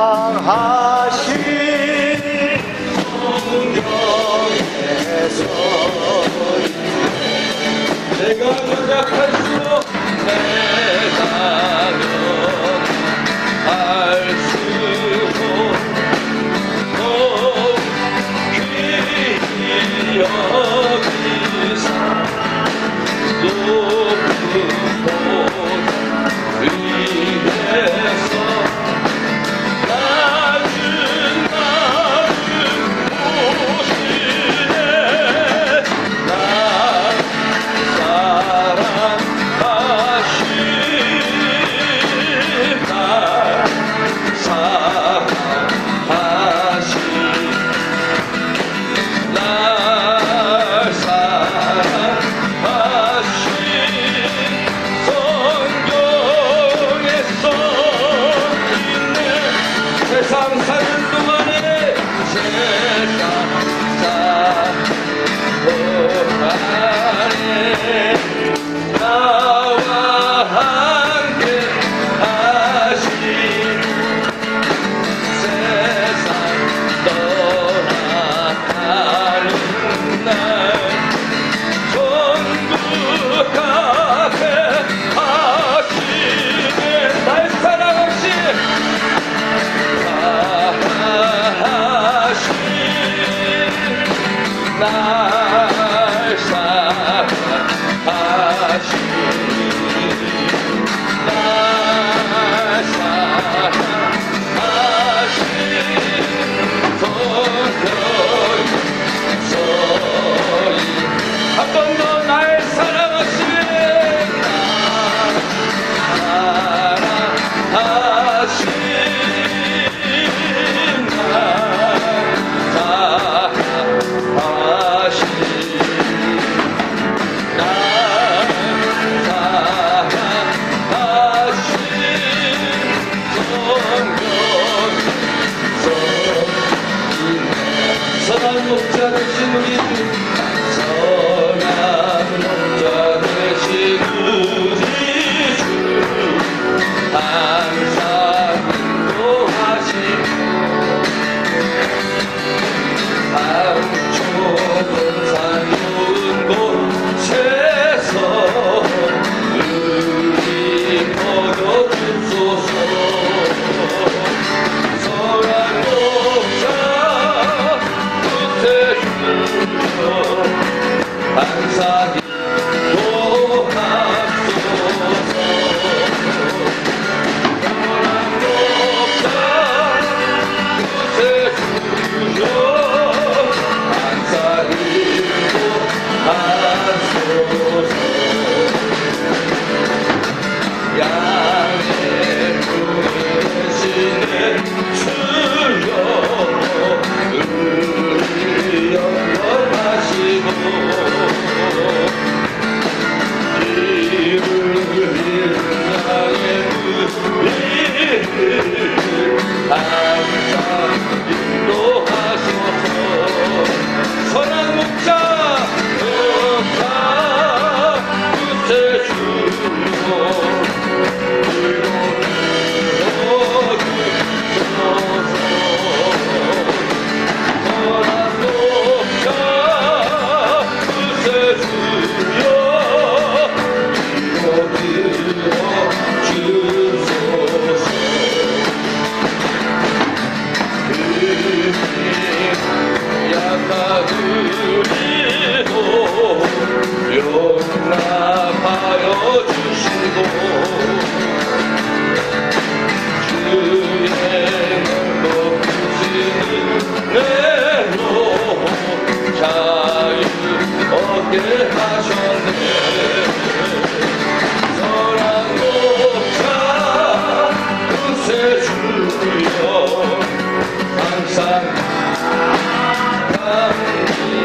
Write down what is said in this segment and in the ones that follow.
사랑하신 성경에서 내가 노력할수록 내가할수록 여기서 높은 곳 위에서 낮은 오시네 날 사랑하신 날 사랑하신 날 사랑하신 성경에 써있네 세상 사는 동안에 세상 사는 동안에 나와 함께 하신 세상 떠나가는 날 천국 앞에 하시네 날 사랑하신 날 사랑하신 날 사랑하신 성경서인 한 번 더 날 사랑하신 날 사랑하신 날 사랑하신 날 사랑하신 성경서인 선한 목자 되신 우리 주 선한 목자 되신 우리 주 항상 인도하시고 좁은 산 좋은 곳에서 우리 먹여주소서 선한 목자 구세주여 항상 인도하소서 선한 목자 구세주여 항상 인도하소서 양의 부르시는 주여 우리 영원하시고 이를 향해 우리를 항상 인도하소서 선한 목자 구세주여 용납하여 주시고 주의 높으시는 내로 자유 얻게 하셨네 선한 목자 구세주여 항상 감히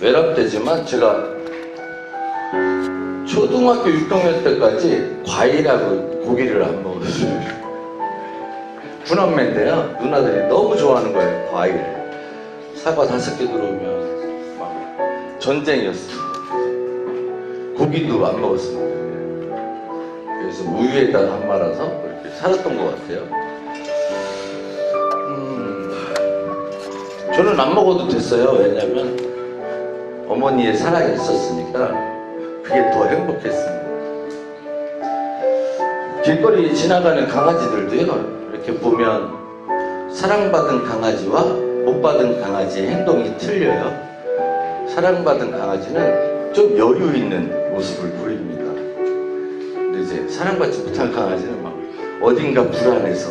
외람되지만 제가 초등학교 6학년 때까지 과일하고 고기를 안 먹었어요. 군함매인데요. 누나들이 너무 좋아하는 거예요. 과일. 사과 5개 들어오면 막 전쟁이었어요. 고기도 안 먹었습니다. 그래서 우유에다가 한 말아서 그렇게 살았던 것 같아요. 저는 안 먹어도 됐어요. 왜냐면 어머니의 사랑이 있었으니까 그게 더 행복했습니다. 길거리 지나가는 강아지들도요, 이렇게 보면 사랑받은 강아지와 못 받은 강아지의 행동이 틀려요. 사랑받은 강아지는 좀 여유 있는 모습을 보입니다. 근데 이제 사랑받지 못한 강아지는 막 어딘가 불안해서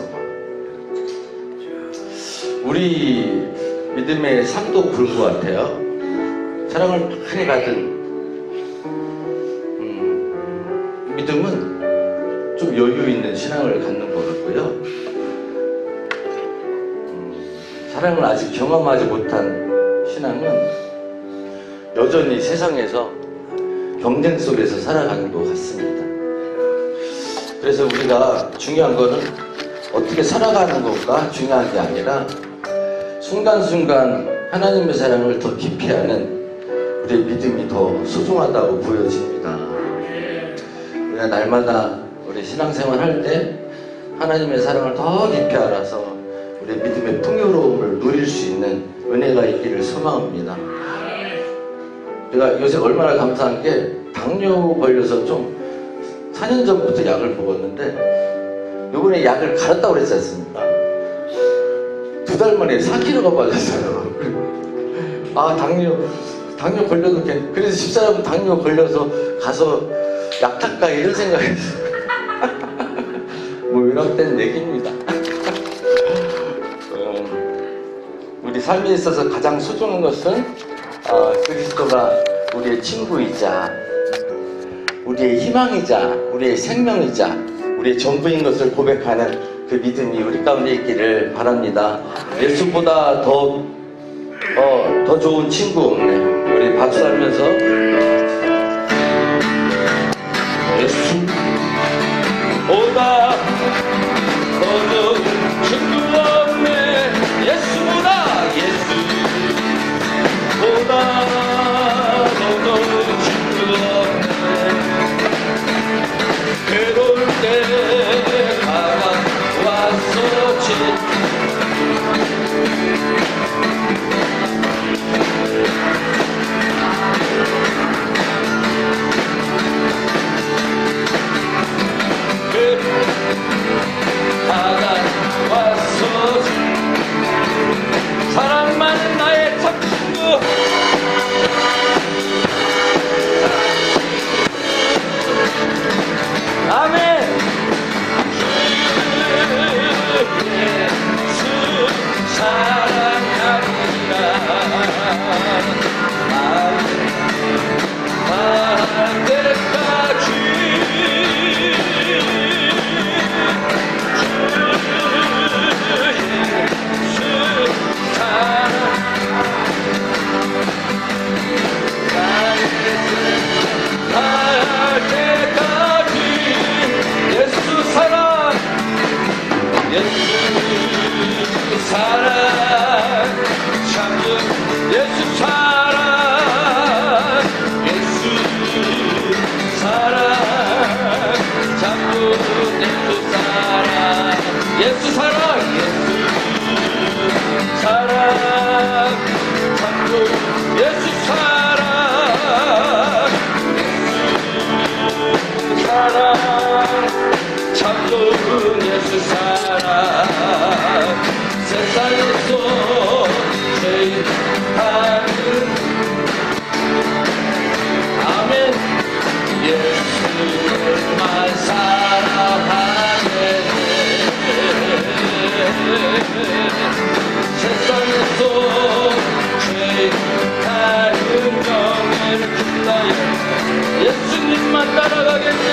우리 믿음의 삶도 그런 것 같아요. 사랑을 많이 받은 믿음은 좀 여유 있는 신앙을 갖는 것 같고요. 사랑을 아직 경험하지 못한 신앙은 여전히 세상에서 경쟁 속에서 살아가는 것 같습니다. 그래서 우리가 중요한 거는 어떻게 살아가는 것가 중요한 게 아니라 순간순간 하나님의 사랑을 더 깊이 하는 우리의 믿음이 더 소중하다고 보여집니다. 우리가 날마다 우리 신앙생활 할 때 하나님의 사랑을 더 깊이 알아서 우리의 믿음의 풍요로움을 누릴 수 있는 은혜가 있기를 소망합니다. 제가 요새 얼마나 감사한 게 당뇨 걸려서 좀 4년 전부터 약을 먹었는데 요번에 약을 갈았다고 그랬지 않습니까? 2달 만에 4kg가 빠졌어요. 아, 당뇨 걸려도 그래서 집사람은 당뇨 걸려서 가서 약 탈까 이런 생각했어요. 뭐 이런 땐 얘기입니다. 우리 삶에 있어서 가장 소중한 것은 그리스도가 우리의 친구이자 우리의 희망이자 우리의 생명이자 우리의 전부인 것을 고백하는 그 믿음이 우리 가운데 있기를 바랍니다. 예수보다 더 좋은 친구 없네. 우리 박수하면서 예수보다 더 좋은 친구 없네. 예수보다 더 좋은 친구 없네. 괴로울 때 다가왔었지. 다가왔었지. 사랑만 나의 참 친구. 아멘. 예수 사랑하리라. 말할 때까지 세상에서 제일 하는 아멘. 예수만 사랑하네. 세상에서 제일 하는 영예를 불러요. 예수님만 따라가겠네.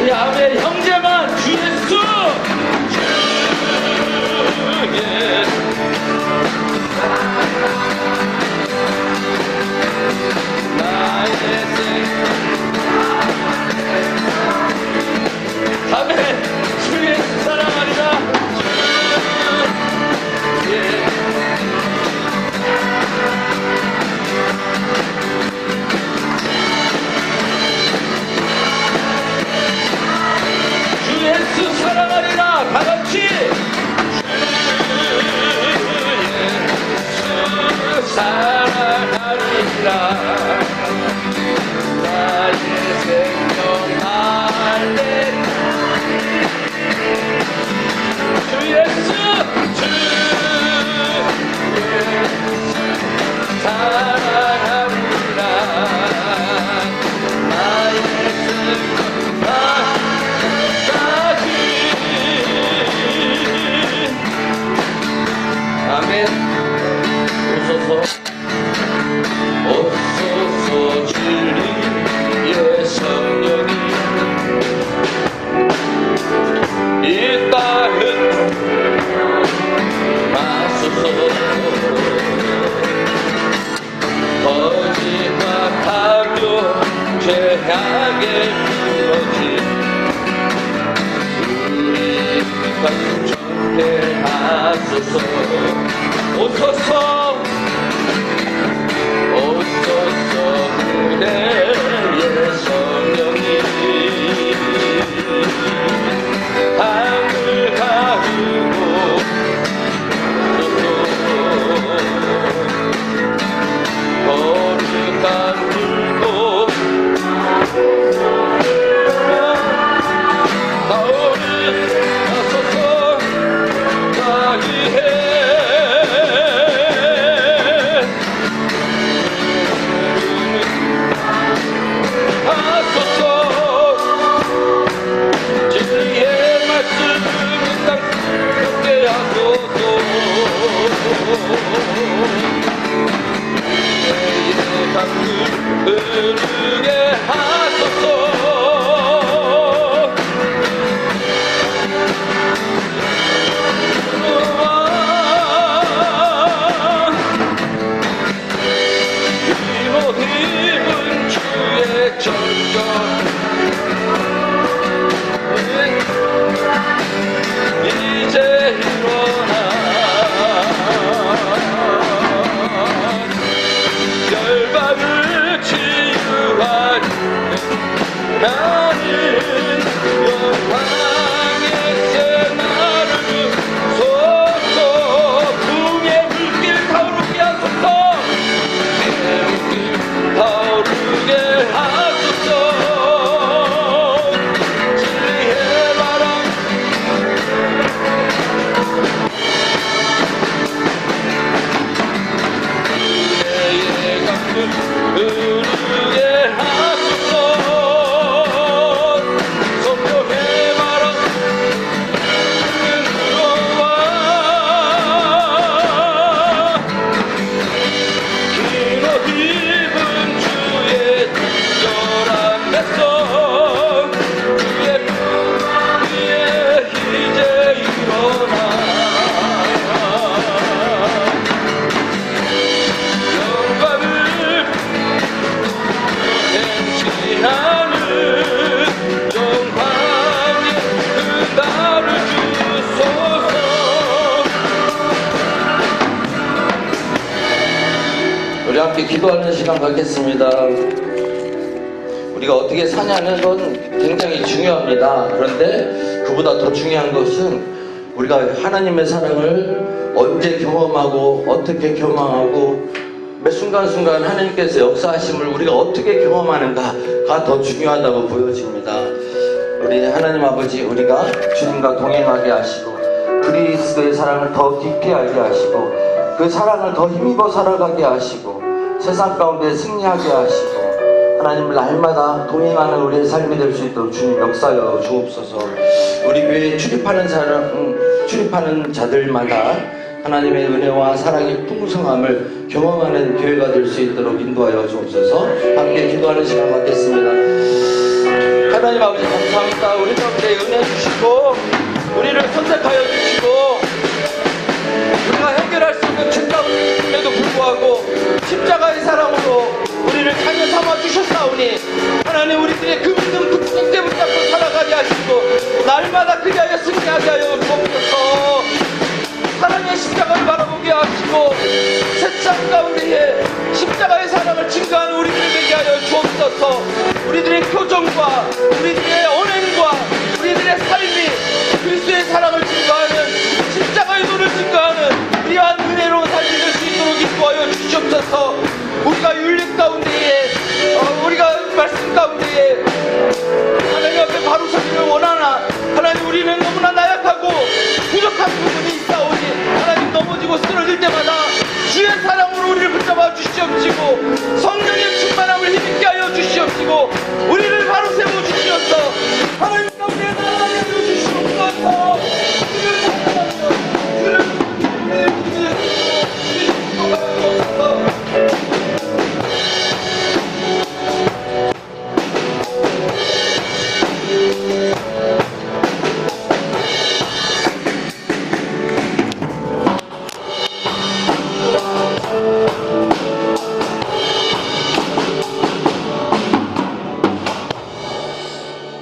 우리 아멘 형제만 주 예수. 사랑하리라 나의 생명 할렐루야 주 예수 주 예수 사랑하리라 나의 생명 나까지 아멘. 오소서 진리의 성령이 이 땅을 마소서 거짓말하며 죄악에 부러진 우리 가슴 좋게 하소서 오소서 오소서 그대의 성령이 하늘 가르고 거룩한 불도 타오르소서 자기해 진리의 말씀을 땅게 하소서 내의 강물 흐르게 하소서 힘을 입은 주의 절정 이제 일어나 열방을 치유하는 나는 영광의 새날을 주소서 궁의 불길 타오르게 하소서 궁의 불길 타오르게 하소서 진리의 바람 내의 강물 흐르게 하소서 성령의 바람 들어와 힘을 입은 주의 특별한 백성 주의 위에 이제 일어나 영광을 행진하는 영광의 그 날을 주소서 우리 함께 기도하는 시간 갖겠습니다. 우리가 어떻게 사냐는 건 굉장히 중요합니다. 그런데 그보다 더 중요한 것은 우리가 하나님의 사랑을 언제 경험하고 어떻게 경험하고 매 순간순간 하나님께서 역사하심을 우리가 어떻게 경험하는가가 더 중요하다고 보여집니다. 우리 하나님 아버지, 우리가 주님과 동행하게 하시고 그리스도의 사랑을 더 깊이 알게 하시고 그 사랑을 더 힘입어 살아가게 하시고 세상 가운데 승리하게 하시고 하나님 날마다 동행하는 우리의 삶이 될 수 있도록 주님 역사하여 주옵소서. 우리 교회에 출입하는 자들마다 하나님의 은혜와 사랑의 풍성함을 경험하는 교회가 될 수 있도록 인도하여 주옵소서. 함께 기도하는 시간 갖겠습니다. 하나님 아버지 감사합니다. 우리 가운데 은혜 주시고 우리를 선택하여 주시고 우리가 해결할 수 있는 책임에도 불구하고 십자가의 사랑으로 우리를 자녀 삼아 주셨사오니 하나님 우리들의 그 믿음 굳게 붙잡고 살아가게 하시고 날마다 그리하여 승리하게 하여 주옵소서. 사랑의 십자가를 바라보게 하시고 세상 가운데에 십자가의 사랑을 증거하는 우리들이 되게 하여 주옵소서. 우리들의 표정과 우리들의 언행과 우리들의 삶이 그리스도의 사랑을 증거하는 십자가의 도를 증거하는 귀한 은혜로운 삶이 될 수 있도록 인도하여 주시옵소서. 하여 주시옵시고 성령의 충만함을 힘있게 하여 주시옵시고 우리를 바로 세워 주시옵소서. 하나님 가운데 나아가게 하여 주시옵소서. 주를 찬양하며 주를 부르짖으시옵소서.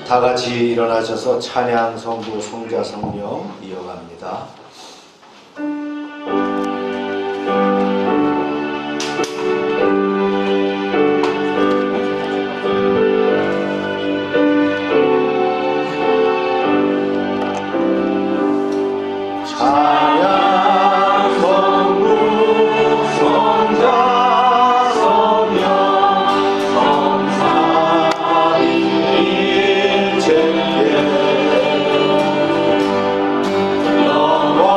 다 같이 일어나셔서 찬양 성부 성자 성령 이어갑니다. 찬양 성부 성자 성령 성삼위 영원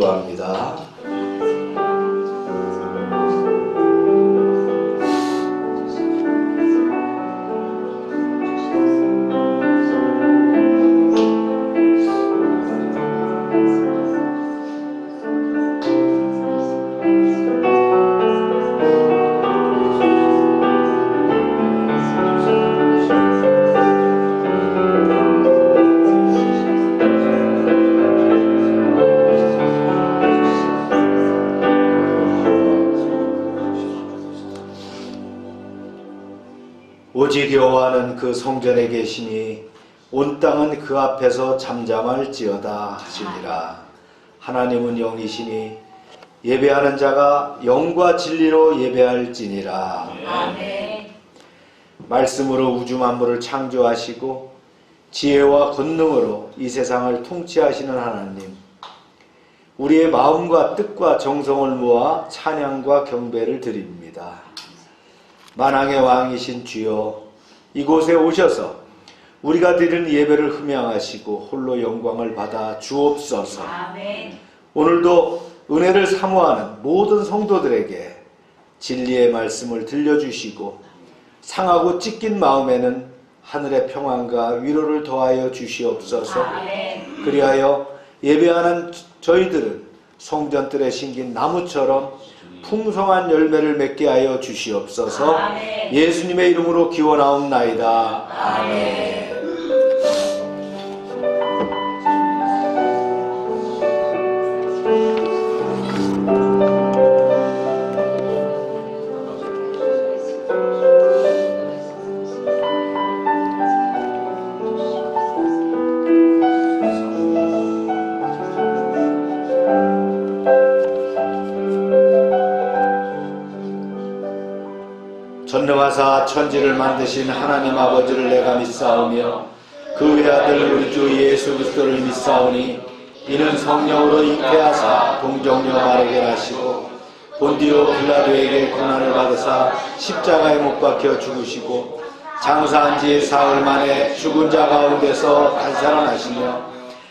기도합니다. 오직 여호와는 그 성전에 계시니 온 땅은 그 앞에서 잠잠할지어다 하시니라. 하나님은 영이시니 예배하는 자가 영과 진리로 예배할지니라. 아멘. 말씀으로 우주 만물을 창조하시고 지혜와 권능으로 이 세상을 통치하시는 하나님, 우리의 마음과 뜻과 정성을 모아 찬양과 경배를 드립니다. 만왕의 왕이신 주여, 이곳에 오셔서 우리가 드리는 예배를 흠양하시고 홀로 영광을 받아 주옵소서. 아멘. 오늘도 은혜를 사모하는 모든 성도들에게 진리의 말씀을 들려주시고 상하고 찢긴 마음에는 하늘의 평안과 위로를 더하여 주시옵소서. 아멘. 그리하여 예배하는 저희들은 성전뜰에 심긴 나무처럼 풍성한 열매를 맺게 하여 주시옵소서. 아멘. 예수님의 이름으로 기원하옵나이다. 아멘. 전능하사 천지를 만드신 하나님 아버지를 내가 믿사오며 그 외아들 우리 주 예수 그리스도를 믿사오니 이는 성령으로 잉태하사 동정녀 마르게 하시고 본디오 빌라도에게 고난을 받으사 십자가에 못 박혀 죽으시고 장사한 지 사흘 만에 죽은 자 가운데서 다시 살아나시며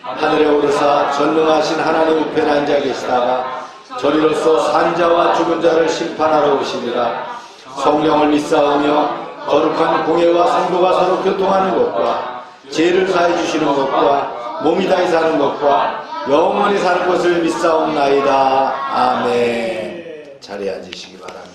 하늘에 오르사 전능하신 하나님 우편에 앉아 계시다가 저리로서 산자와 죽은 자를 심판하러 오시리라. 성령을 믿사오며 거룩한 공예와 성도가 서로 교통하는 것과 죄를 사해 주시는 것과 몸이 다히 사는 것과 영원히 사는 것을 믿사옵나이다. 아멘. 자리에 앉으시기 바랍니다.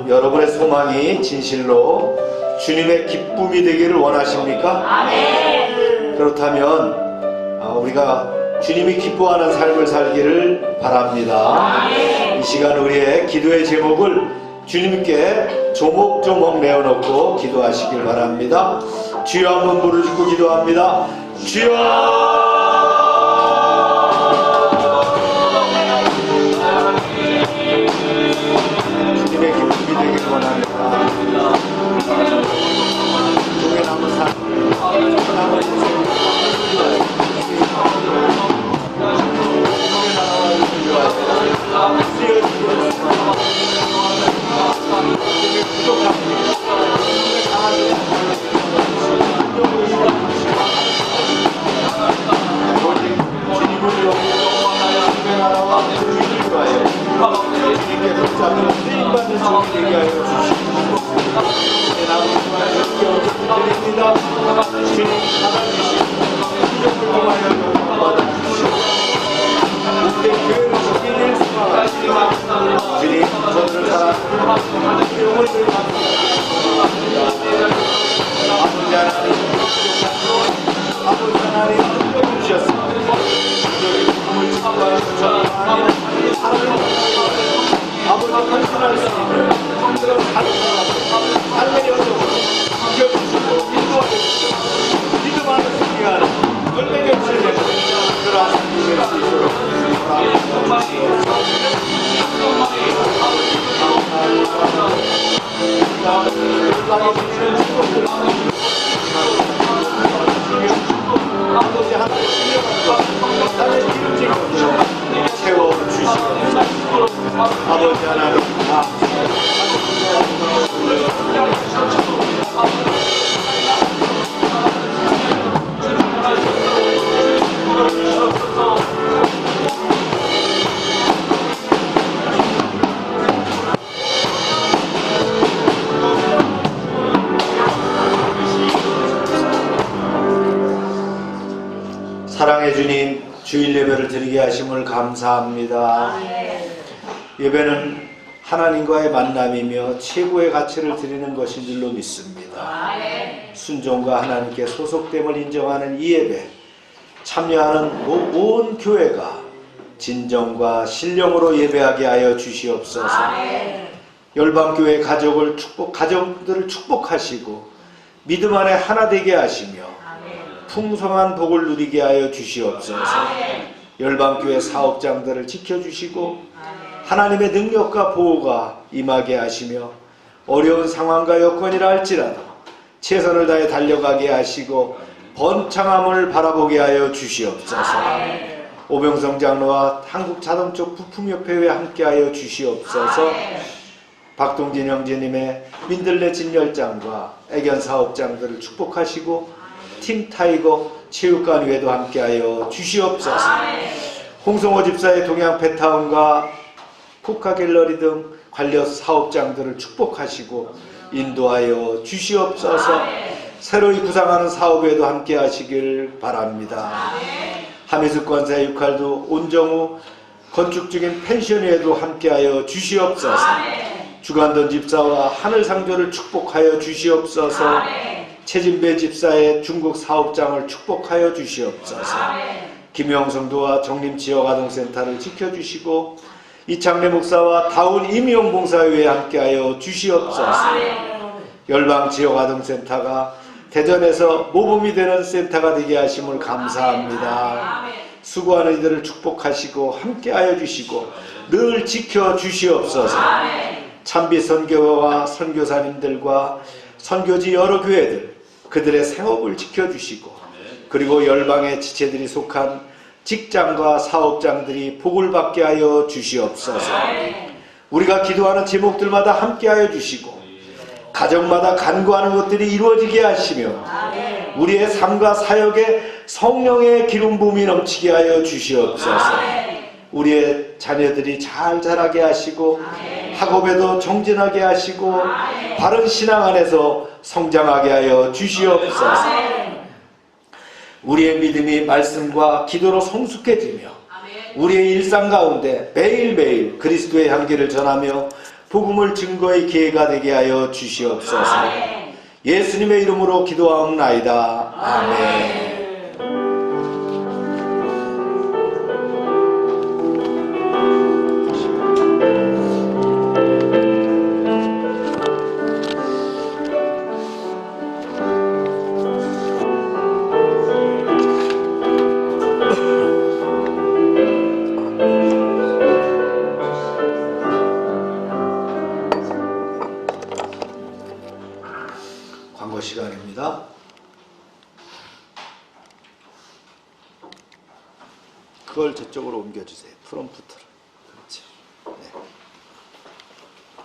여러분의 소망이 진실로 주님의 기쁨이 되기를 원하십니까? 아멘. 그렇다면 우리가 주님이 기뻐하는 삶을 살기를 바랍니다. 아멘. 이 시간 우리의 기도의 제목을 주님께 조목조목 내어놓고 기도하시길 바랍니다. 주여 한번 부르짖고 기도합니다. 주여! 주님의 기쁨이 되기를 원합니다. 종에 남은 삶, 남은 인생, 아버지 하나님, 사랑의 주님, 주일 예배를 드리게 하심을 감사합니다. 예배는 하나님과의 만남이며 최고의 가치를 드리는 것인 줄로 믿습니다. 순종과 하나님께 소속됨을 인정하는 이 예배, 참여하는 온 교회가 진정과 신령으로 예배하게 하여 주시옵소서. 열방교회 가정들을 축복하시고 믿음 안에 하나 되게 하시며 풍성한 복을 누리게 하여 주시옵소서. 열방교회 사업장들을 지켜주시고 하나님의 능력과 보호가 임하게 하시며 어려운 상황과 여건이라 할지라도 최선을 다해 달려가게 하시고 번창함을 바라보게 하여 주시옵소서. 오병성 장로와 한국자동차 부품협회에 함께하여 주시옵소서. 박동진 형제님의 민들레 진열장과 애견 사업장들을 축복하시고 팀 타이거 체육관위에도 함께하여 주시옵소서. 홍성호 집사의 동양 페타운과 포카 갤러리 등 관련 사업장들을 축복하시고 인도하여 주시옵소서. 새로이 구상하는 사업에도 함께 하시길 바랍니다. 하미숙 권사의 육할도 온정우 건축 중인 펜션에도 함께하여 주시옵소서. 주간돈 집사와 하늘상조를 축복하여 주시옵소서. 최진배 집사의 중국 사업장을 축복하여 주시옵소서. 김영성도와 정림지역아동센터를 지켜주시고 이창래 목사와 다운 임용봉사회에 함께하여 주시옵소서. 열방지역아동센터가 대전에서 모범이 되는 센터가 되게 하심을 감사합니다. 수고하는 이들을 축복하시고 함께하여 주시고 늘 지켜 주시옵소서. 참비 선교와 선교사님들과 선교지 여러 교회들 그들의 생업을 지켜주시고 그리고 열방의 지체들이 속한 직장과 사업장들이 복을 받게 하여 주시옵소서. 우리가 기도하는 제목들마다 함께하여 주시고 가정마다 간구하는 것들이 이루어지게 하시며 우리의 삶과 사역에 성령의 기름 부음이 넘치게 하여 주시옵소서. 우리의 자녀들이 잘 자라게 하시고 학업에도 정진하게 하시고 바른 신앙 안에서 성장하게 하여 주시옵소서. 우리의 믿음이 말씀과 기도로 성숙해지며 우리의 일상 가운데 매일매일 그리스도의 향기를 전하며 복음을 증거의 기회가 되게 하여 주시옵소서. 예수님의 이름으로 기도하옵나이다. 아멘. 광고 시간입니다. 그걸 저쪽으로 옮겨주세요. 프롬프트를. 그렇죠.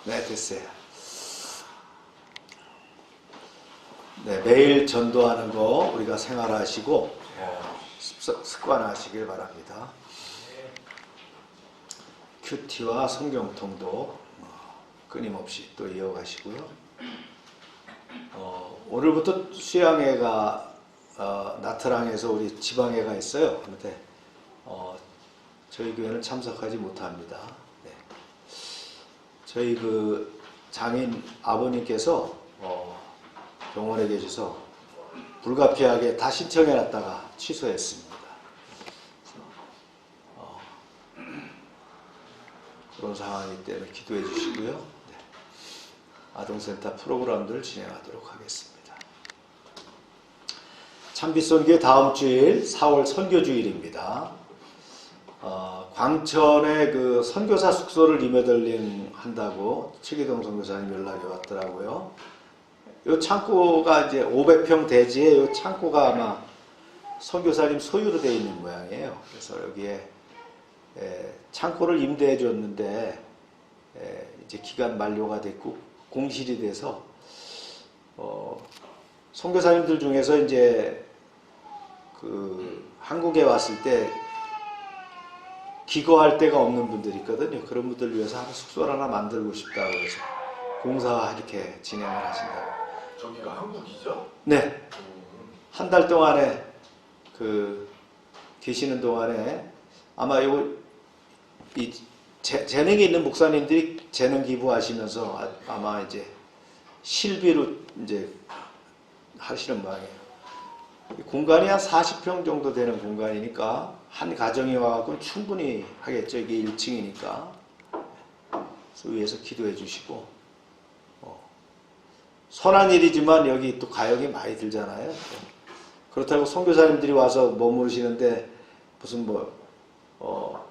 네, 됐어요. 네, 매일 전도하는 거 우리가 생활하시고 습관하시길 바랍니다. 큐티와 성경통도 끊임없이 또 이어가시고요. 오늘부터 수양회가 나트랑에서 우리 지방회가 있어요. 그런데 저희 교회는 참석하지 못합니다. 네. 저희 그 장인 아버님께서 병원에 계셔서 불가피하게 다 신청해놨다가 취소했습니다. 그런 상황이기 때문에 기도해 주시고요. 네. 아동센터 프로그램들 진행하도록 하겠습니다. 참빛선교회 다음 주일 4월 선교주일입니다. 광천에 그 선교사 숙소를 리모델링 한다고 최기동 선교사님 연락이 왔더라고요. 요 창고가 이제 500평 대지에 요 창고가 아마 선교사님 소유로 되어 있는 모양이에요. 그래서 여기에 창고를 임대해 줬는데 이제 기간 만료가 됐고 공실이 돼서 선교사님들 중에서 이제 그 한국에 왔을 때 기거할 데가 없는 분들이 있거든요. 그런 분들 위해서 숙소를 하나 만들고 싶다고 해서 공사 이렇게 진행을 하신다고. 저기가 한국이죠? 네. 한 달 동안에 그 계시는 동안에 아마 이 재능이 있는 목사님들이 재능 기부하시면서 아마 이제 실비로 이제 하시는 모양이에요. 공간이 한 40평 정도 되는 공간이니까 한 가정이 와갖고 충분히 하겠죠. 이게 1층이니까. 그래서 위에서 기도해 주시고 선한 일이지만 여기 또 가역이 많이 들잖아요. 그렇다고 선교사님들이 와서 머무르시는데 무슨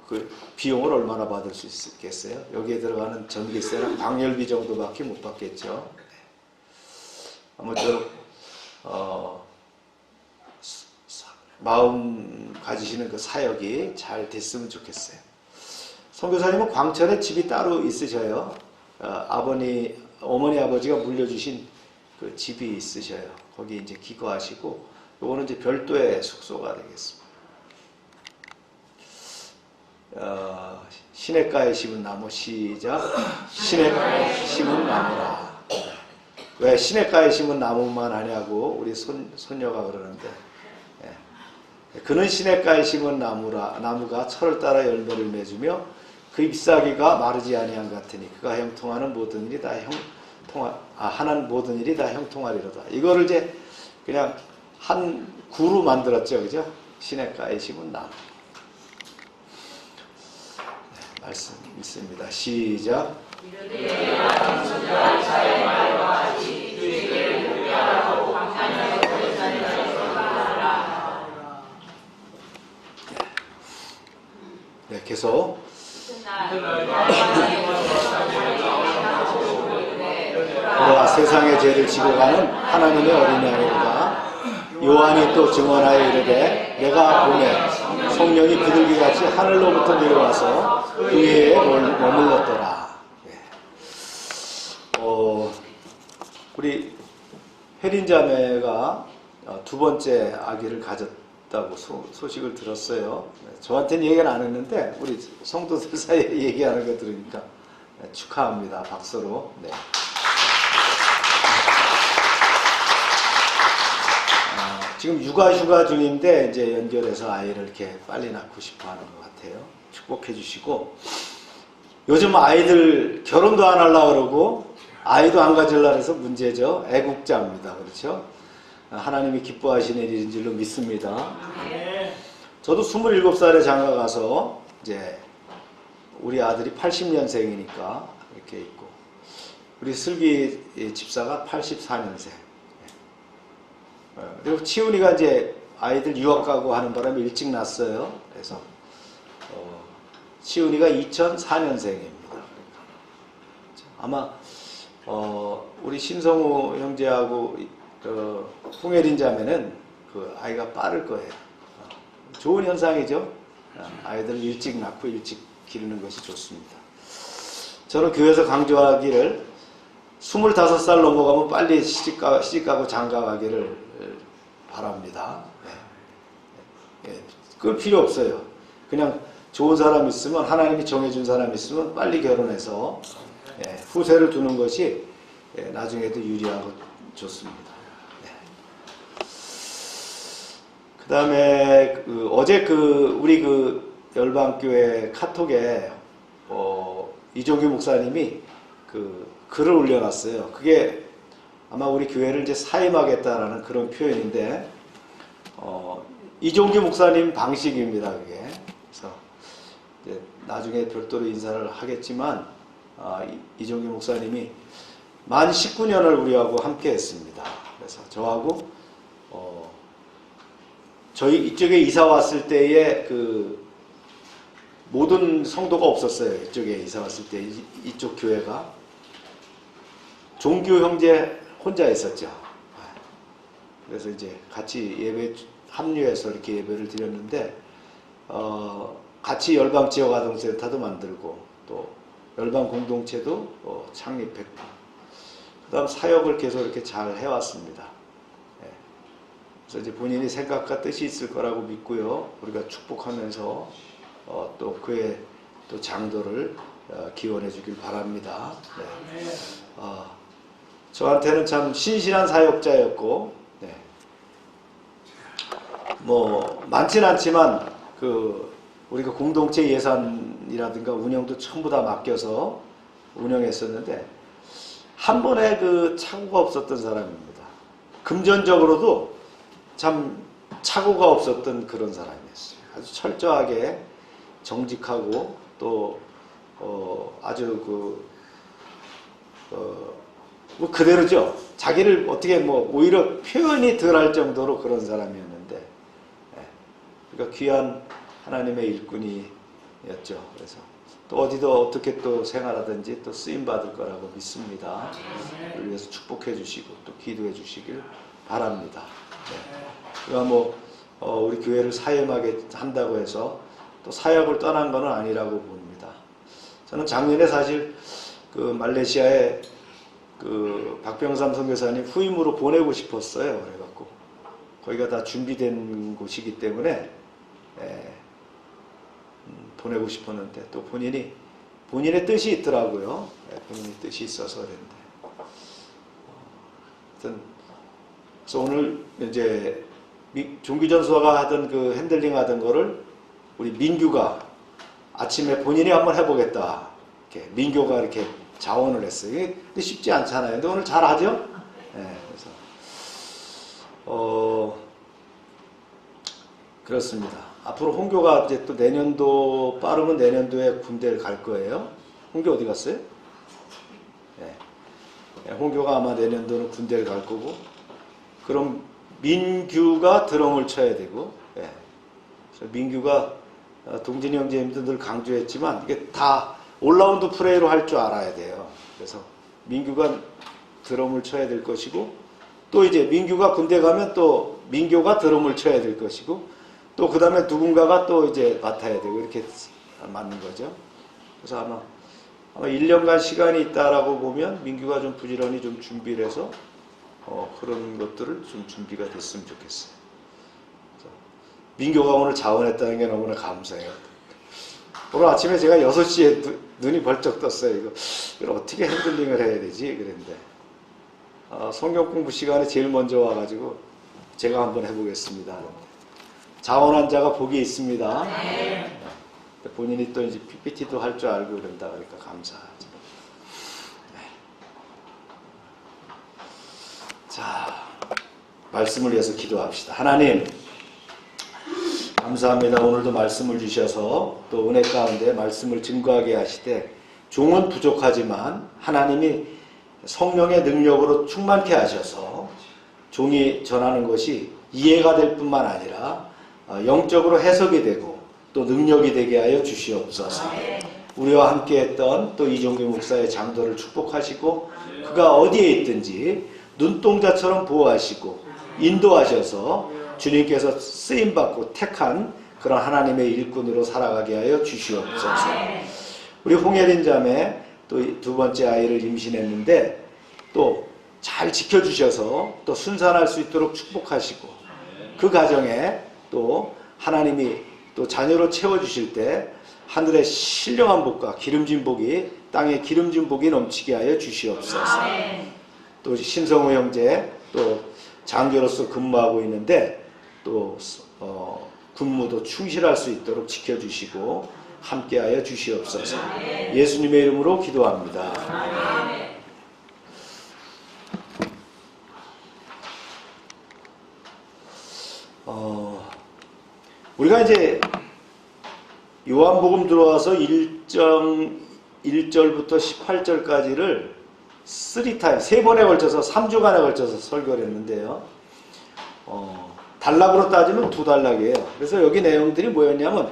그 비용을 얼마나 받을 수 있겠어요? 여기에 들어가는 전기세나 광열비 정도밖에 못 받겠죠. 아무쪼록 마음 가지시는 그 사역이 잘 됐으면 좋겠어요. 선교사님은 광천에 집이 따로 있으셔요. 어머니 아버지가 물려주신 그 집이 있으셔요. 거기 이제 기거하시고, 요거는 이제 별도의 숙소가 되겠습니다. 시냇가에 심은 나무, 시작. 시냇가에 심은 나무라. 왜 시냇가에 심은 나무만 하냐고 우리 손녀가 그러는데, 그는 시냇가에 심은 나무가 철을 따라 열매를 맺으며 그 잎사귀가 마르지 아니한 같으니 그가 형통하는 모든 일이 다 하는 모든 일이 다 형통하리로다. 이거를 이제 그냥 한 구로 만들었죠, 그죠? 시냇가에 심은 나무. 말씀 있습니다. 시작. 계속 우리가 세상의 죄를 지고 가는 하나님의 어린아이로다. 요한이 또 증언하여 이르되 내가 보매 성령이 비둘기같이 하늘로부터 내려와서 그 위에 머물렀더라. 우리 혜린자매가 두 번째 아기를 가졌다고 소식을 들었어요. 저한테는 얘기는 안 했는데 우리 성도들 사이에 얘기하는 거 들으니까 축하합니다. 박수로. 네. 지금 육아휴가 중인데 이제 연결해서 아이를 이렇게 빨리 낳고 싶어 하는 것 같아요. 축복해 주시고, 요즘 아이들 결혼도 안 하려고 그러고 아이도 안 가질라 해서 문제죠. 애국자입니다. 그렇죠? 하나님이 기뻐하시는 일인 줄로 믿습니다. 저도 27살에 장가 가서 이제 우리 아들이 80년생이니까 이렇게 있고, 우리 슬기 집사가 84년생. 그리고 치훈이가 이제 아이들 유학 가고 하는 바람에 일찍 났어요. 그래서 치훈이가 2004년생입니다. 아마 우리 신성우 형제하고 홍혜린 자매는 그 아이가 빠를 거예요. 좋은 현상이죠. 아이들을 일찍 낳고 일찍 기르는 것이 좋습니다. 저는 교회에서 강조하기를 25살 넘어가면 빨리 시집가고 장가가기를 바랍니다. 끌 필요 없어요. 그냥 좋은 사람 있으면, 하나님이 정해준 사람 있으면 빨리 결혼해서 후세를 두는 것이 나중에도 유리하고 좋습니다. 그 다음에 어제 우리 열방교회 카톡에 이종규 목사님이 글을 올려놨어요. 그게 아마 우리 교회를 이제 사임하겠다라는 그런 표현인데, 이종규 목사님 방식입니다, 그게. 그래서 이제 나중에 별도로 인사를 하겠지만, 이종규 목사님이 만 19년을 우리하고 함께 했습니다. 그래서 저하고, 저희 이쪽에 이사 왔을 때에 모든 성도가 없었어요. 이쪽에 이사 왔을 때, 이쪽 교회가. 종규 형제 혼자 있었죠. 그래서 이제 같이 예배 합류해서 이렇게 예배를 드렸는데, 같이 열방 지역 아동센터도 만들고 또 열방 공동체도 창립했고, 그다음 사역을 계속 이렇게 잘 해왔습니다. 그래서 이제 본인이 생각과 뜻이 있을 거라고 믿고요. 우리가 축복하면서 또 그의 또 장도를 기원해 주길 바랍니다. 저한테는 참 신실한 사역자였고, 뭐 많지는 않지만 우리가 공동체 예산이라든가 운영도 전부 다 맡겨서 운영했었는데 한 번에 착오가 없었던 사람입니다. 금전적으로도 참 착오가 없었던 그런 사람이었어요. 아주 철저하게 정직하고 또 아주 뭐 그대로죠. 자기를 어떻게 오히려 표현이 덜할 정도로 그런 사람이었는데, 그러니까 귀한 하나님의 일꾼이었죠. 그래서 또 어디도 어떻게 또 생활하든지 또 쓰임 받을 거라고 믿습니다. 그를 위해서 축복해 주시고 또 기도해 주시길 바랍니다. 그러니까 우리 교회를 사임하게 한다고 해서 또 사역을 떠난 건 아니라고 봅니다. 저는 작년에 사실 말레이시아에 박병삼 선교사님 후임으로 보내고 싶었어요. 그래갖고 거기가 다 준비된 곳이기 때문에 보내고 싶었는데 또 본인의 뜻이 있더라고요. 본인의 뜻이 있어서 그랬는데, 하여튼 그래서 오늘 이제 종규전 수아가 하던 핸들링 하던 거를 우리 민규가 아침에 본인이 한번 해보겠다. 이렇게 민규가 이렇게 자원을 했어요. 이게 근데 쉽지 않잖아요. 근데 오늘 잘하죠? 그래서 그렇습니다. 앞으로 홍교가 이제 또 내년도 빠르면 내년도에 군대를 갈 거예요. 홍교 어디 갔어요? 홍교가 아마 내년도는 군대를 갈 거고, 그럼 민규가 드럼을 쳐야 되고, 그래서 민규가 동진이 형제님도 늘 강조했지만 이게 다 올라운드 플레이로 할 줄 알아야 돼요. 그래서 민규가 드럼을 쳐야 될 것이고, 또 이제 민규가 군대 가면 또 민교가 드럼을 쳐야 될 것이고, 또 그 다음에 누군가가 또 이제 맡아야 되고, 이렇게 맞는 거죠. 그래서 아마 1년간 시간이 있다라고 보면 민규가 좀 부지런히 좀 준비를 해서 그런 것들을 좀 준비가 됐으면 좋겠어요. 민교가 오늘 자원했다는 게 너무나 감사해요. 오늘 아침에 제가 6시에 눈이 벌쩍 떴어요. 이걸 어떻게 핸들링을 해야 되지? 그랬는데 성경 공부 시간에 제일 먼저 와가지고 제가 한번 해보겠습니다. 자원한 자가 복이 있습니다. 네. 본인이 또 이제 PPT도 할 줄 알고 그런다 그러니까 감사하죠. 네. 자, 말씀을 위해서 기도합시다. 하나님, 감사합니다. 오늘도 말씀을 주셔서 또 은혜 가운데 말씀을 증거하게 하시되, 종은 부족하지만 하나님이 성령의 능력으로 충만케 하셔서 종이 전하는 것이 이해가 될 뿐만 아니라 영적으로 해석이 되고 또 능력이 되게 하여 주시옵소서. 우리와 함께 했던 또 이종규 목사의 장도를 축복하시고, 그가 어디에 있든지 눈동자처럼 보호하시고 인도하셔서 주님께서 쓰임받고 택한 그런 하나님의 일꾼으로 살아가게 하여 주시옵소서. 우리 홍예린 자매 또 두 번째 아이를 임신했는데 또 잘 지켜주셔서 또 순산할 수 있도록 축복하시고, 그 가정에 또 하나님이 또 자녀로 채워주실 때 하늘의 신령한 복과 기름진 복이, 땅에 기름진 복이 넘치게 하여 주시옵소서. 또 신성우 형제 또 장교로서 근무하고 있는데 또 군무도 충실할 수 있도록 지켜주시고 함께하여 주시옵소서. 예수님의 이름으로 기도합니다. 우리가 이제 요한복음 들어와서 1절부터 18절까지를 3타임, 3번에 걸쳐서 3주간에 걸쳐서 설교를 했는데요. 단락으로 따지면 2단락이에요. 그래서 여기 내용들이 뭐였냐면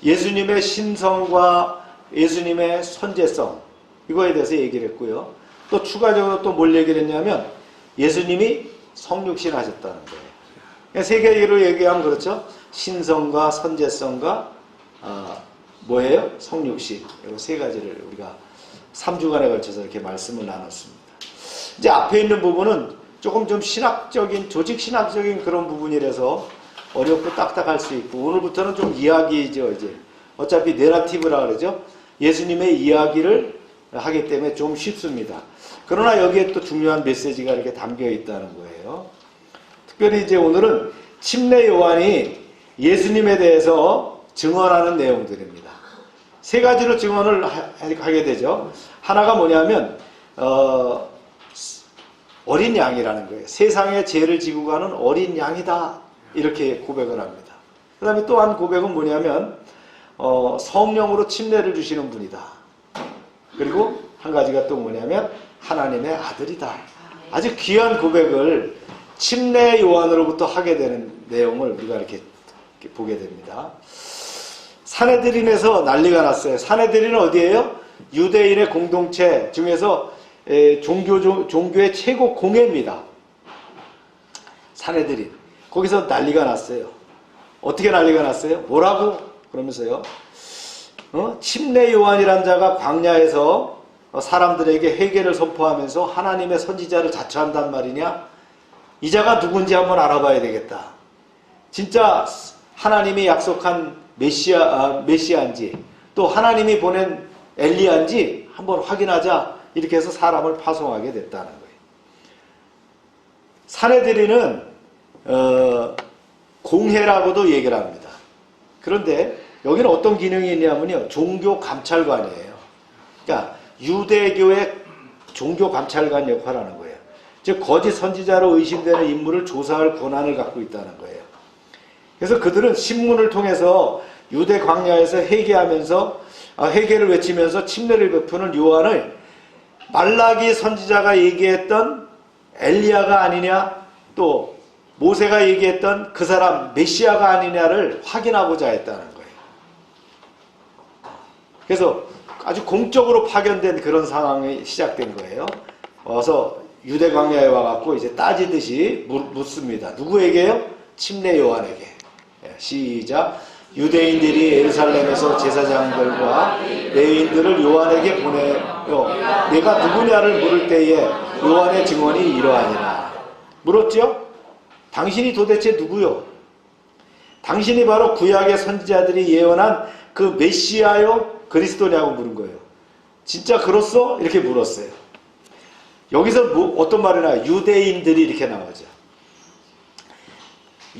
예수님의 신성과 예수님의 선제성, 이거에 대해서 얘기를 했고요. 또 추가적으로 또 뭘 얘기를 했냐면 예수님이 성육신 하셨다는 거예요. 그러니까 세 개로 얘기하면 그렇죠. 신성과 선제성과 뭐예요? 성육신. 이 세 가지를 우리가 3주간에 걸쳐서 이렇게 말씀을 나눴습니다. 이제 앞에 있는 부분은 조금 좀 신학적인, 조직 신학적인 그런 부분이라서 어렵고 딱딱할 수 있고, 오늘부터는 좀 이야기죠. 이제 어차피 내러티브라 그러죠. 예수님의 이야기를 하기 때문에 좀 쉽습니다. 그러나 여기에 또 중요한 메시지가 이렇게 담겨 있다는 거예요. 특별히 이제 오늘은 침례 요한이 예수님에 대해서 증언하는 내용들입니다. 세 가지로 증언을 하게 되죠. 하나가 뭐냐면 어린 양이라는 거예요. 세상의 죄를 지고 가는 어린 양이다, 이렇게 고백을 합니다. 그 다음에 또 한 고백은 뭐냐면 성령으로 침례를 주시는 분이다. 그리고 한 가지가 또 뭐냐면 하나님의 아들이다. 아주 귀한 고백을 침례 요한으로부터 하게 되는 내용을 우리가 이렇게 보게 됩니다. 사내들인에서 난리가 났어요. 사내들인은 어디예요? 유대인의 공동체 중에서 종교의 최고 공회입니다. 사내들인. 거기서 난리가 났어요. 어떻게 난리가 났어요? 뭐라고? 그러면서요. 침례 요한이란 자가 광야에서 사람들에게 회개를 선포하면서 하나님의 선지자를 자처한단 말이냐? 이 자가 누군지 한번 알아봐야 되겠다. 진짜 하나님이 약속한 메시아인지 또 하나님이 보낸 엘리야인지 한번 확인하자, 이렇게 해서 사람을 파송하게 됐다는 거예요. 사내들이는 공회라고도 얘기를 합니다. 그런데 여기는 어떤 기능이 있냐면요, 종교 감찰관이에요. 그러니까 유대교의 종교 감찰관 역할을 하는 거예요. 즉 거짓 선지자로 의심되는 인물을 조사할 권한을 갖고 있다는 거예요. 그래서 그들은 신문을 통해서 유대 광야에서 회개를 외치면서 침례를 베푸는 요한을 말라기 선지자가 얘기했던 엘리야가 아니냐, 또 모세가 얘기했던 그 사람 메시아가 아니냐를 확인하고자 했다는 거예요. 그래서 아주 공적으로 파견된 그런 상황이 시작된 거예요. 와서 유대 광야에 와갖고 이제 따지듯이 묻습니다. 누구에게요? 침례 요한에게. 시작. 유대인들이 예루살렘에서 제사장들과 레위인들을 요한에게 보내요. 내가 누구냐를 물을 때에 요한의 증언이 이러하니라. 물었죠? 당신이 도대체 누구요? 당신이 바로 구약의 선지자들이 예언한 그 메시아요? 그리스도냐고 물은 거예요. 진짜 그렇소? 이렇게 물었어요. 여기서 어떤 말이 나와요? 유대인들이 이렇게 나오죠.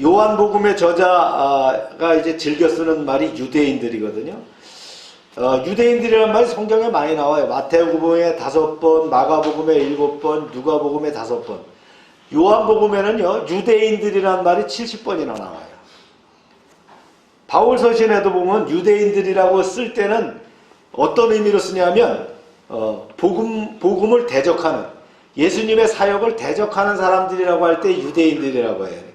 요한복음의 저자가 이제 즐겨 쓰는 말이 유대인들이거든요. 유대인들이라는 말이 성경에 많이 나와요. 마태복음에 5번, 마가복음에 7번, 누가복음에 5번. 요한복음에는요, 유대인들이라는 말이 70번이나 나와요. 바울 서신에도 보면 유대인들이라고 쓸 때는 어떤 의미로 쓰냐면 복음을 대적하는, 예수님의 사역을 대적하는 사람들이라고 할 때 유대인들이라고 해요.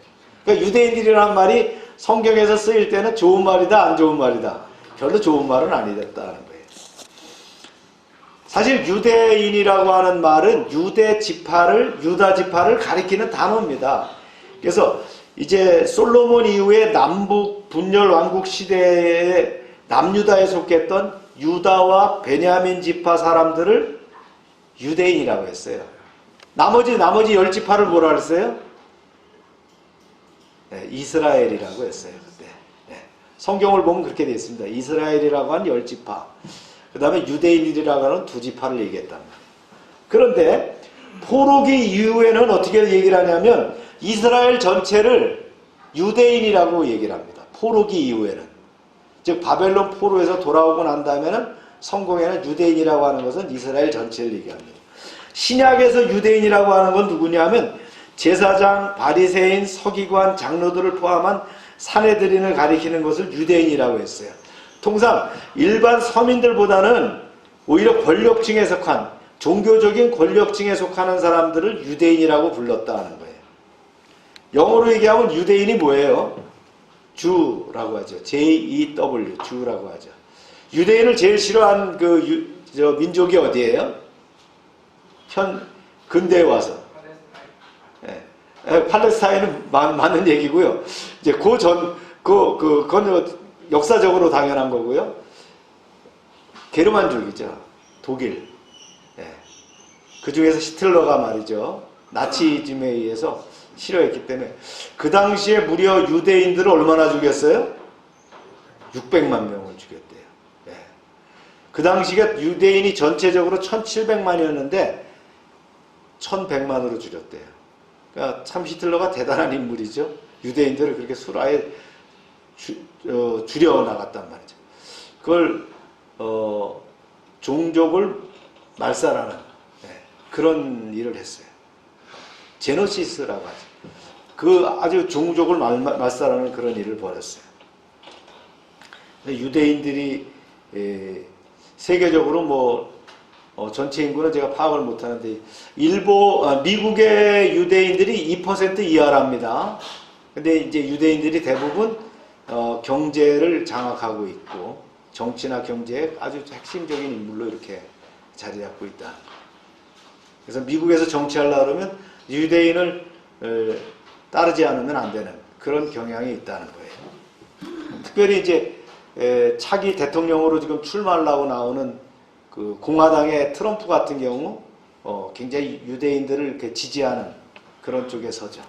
그러니까 유대인들이라는 말이 성경에서 쓰일 때는 좋은 말이다, 안 좋은 말이다. 별로 좋은 말은 아니었다는 거예요. 사실 유대인이라고 하는 말은 유다 지파를 가리키는 단어입니다. 그래서 이제 솔로몬 이후에 남북 분열 왕국 시대에 남유다에 속했던 유다와 베냐민 지파 사람들을 유대인이라고 했어요. 나머지 10지파를 뭐라 그랬어요? 네, 이스라엘이라고 했어요. 그때. 네. 성경을 보면 그렇게 되어 있습니다. 이스라엘이라고 하는 10지파, 그 다음에 유대인이라고 하는 2지파를 얘기했단 말이에요. 그런데 포로기 이후에는 어떻게 얘기를 하냐면 이스라엘 전체를 유대인이라고 얘기를 합니다. 포로기 이후에는. 즉 바벨론 포로에서 돌아오고 난 다음에는 성경에는 유대인이라고 하는 것은 이스라엘 전체를 얘기합니다. 신약에서 유대인이라고 하는 건 누구냐면 제사장, 바리새인, 서기관, 장로들을 포함한 사내들인을 가리키는 것을 유대인이라고 했어요. 통상 일반 서민들보다는 오히려 권력층에 속한, 종교적인 권력층에 속하는 사람들을 유대인이라고 불렀다 하는 거예요. 영어로 얘기하면 유대인이 뭐예요? 주라고 하죠. J-E-W, 주라고 하죠. 유대인을 제일 싫어하는 민족이 어디예요? 근대에 와서. 팔레스타인은 맞는 얘기고요. 이제 그건 역사적으로 당연한 거고요. 게르만족이죠. 독일. 그 중에서 히틀러가 말이죠. 나치즘에 의해서 싫어했기 때문에 그 당시에 무려 유대인들을 얼마나 죽였어요? 600만 명을 죽였대요. 그 당시가 유대인이 전체적으로 1700만이었는데 1100만으로 줄였대요. 그러니까 참 히틀러가 대단한 인물이죠. 유대인들을 그렇게 수라에 줄여 나갔단 말이죠. 그걸 종족을 말살하는 그런 일을 했어요. 제노시스라고 하죠. 그 아주 종족을 말살하는 그런 일을 벌였어요. 유대인들이 세계적으로 전체 인구는 제가 파악을 못하는데 미국의 유대인들이 2% 이하랍니다. 근데 이제 유대인들이 대부분 경제를 장악하고 있고 정치나 경제에 아주 핵심적인 인물로 이렇게 자리 잡고 있다. 그래서 미국에서 정치하려고 그러면 유대인을 따르지 않으면 안 되는 그런 경향이 있다는 거예요. 특별히 이제 차기 대통령으로 지금 출마하려고 나오는 그 공화당의 트럼프 같은 경우 굉장히 유대인들을 이렇게 지지하는 그런 쪽에 서죠.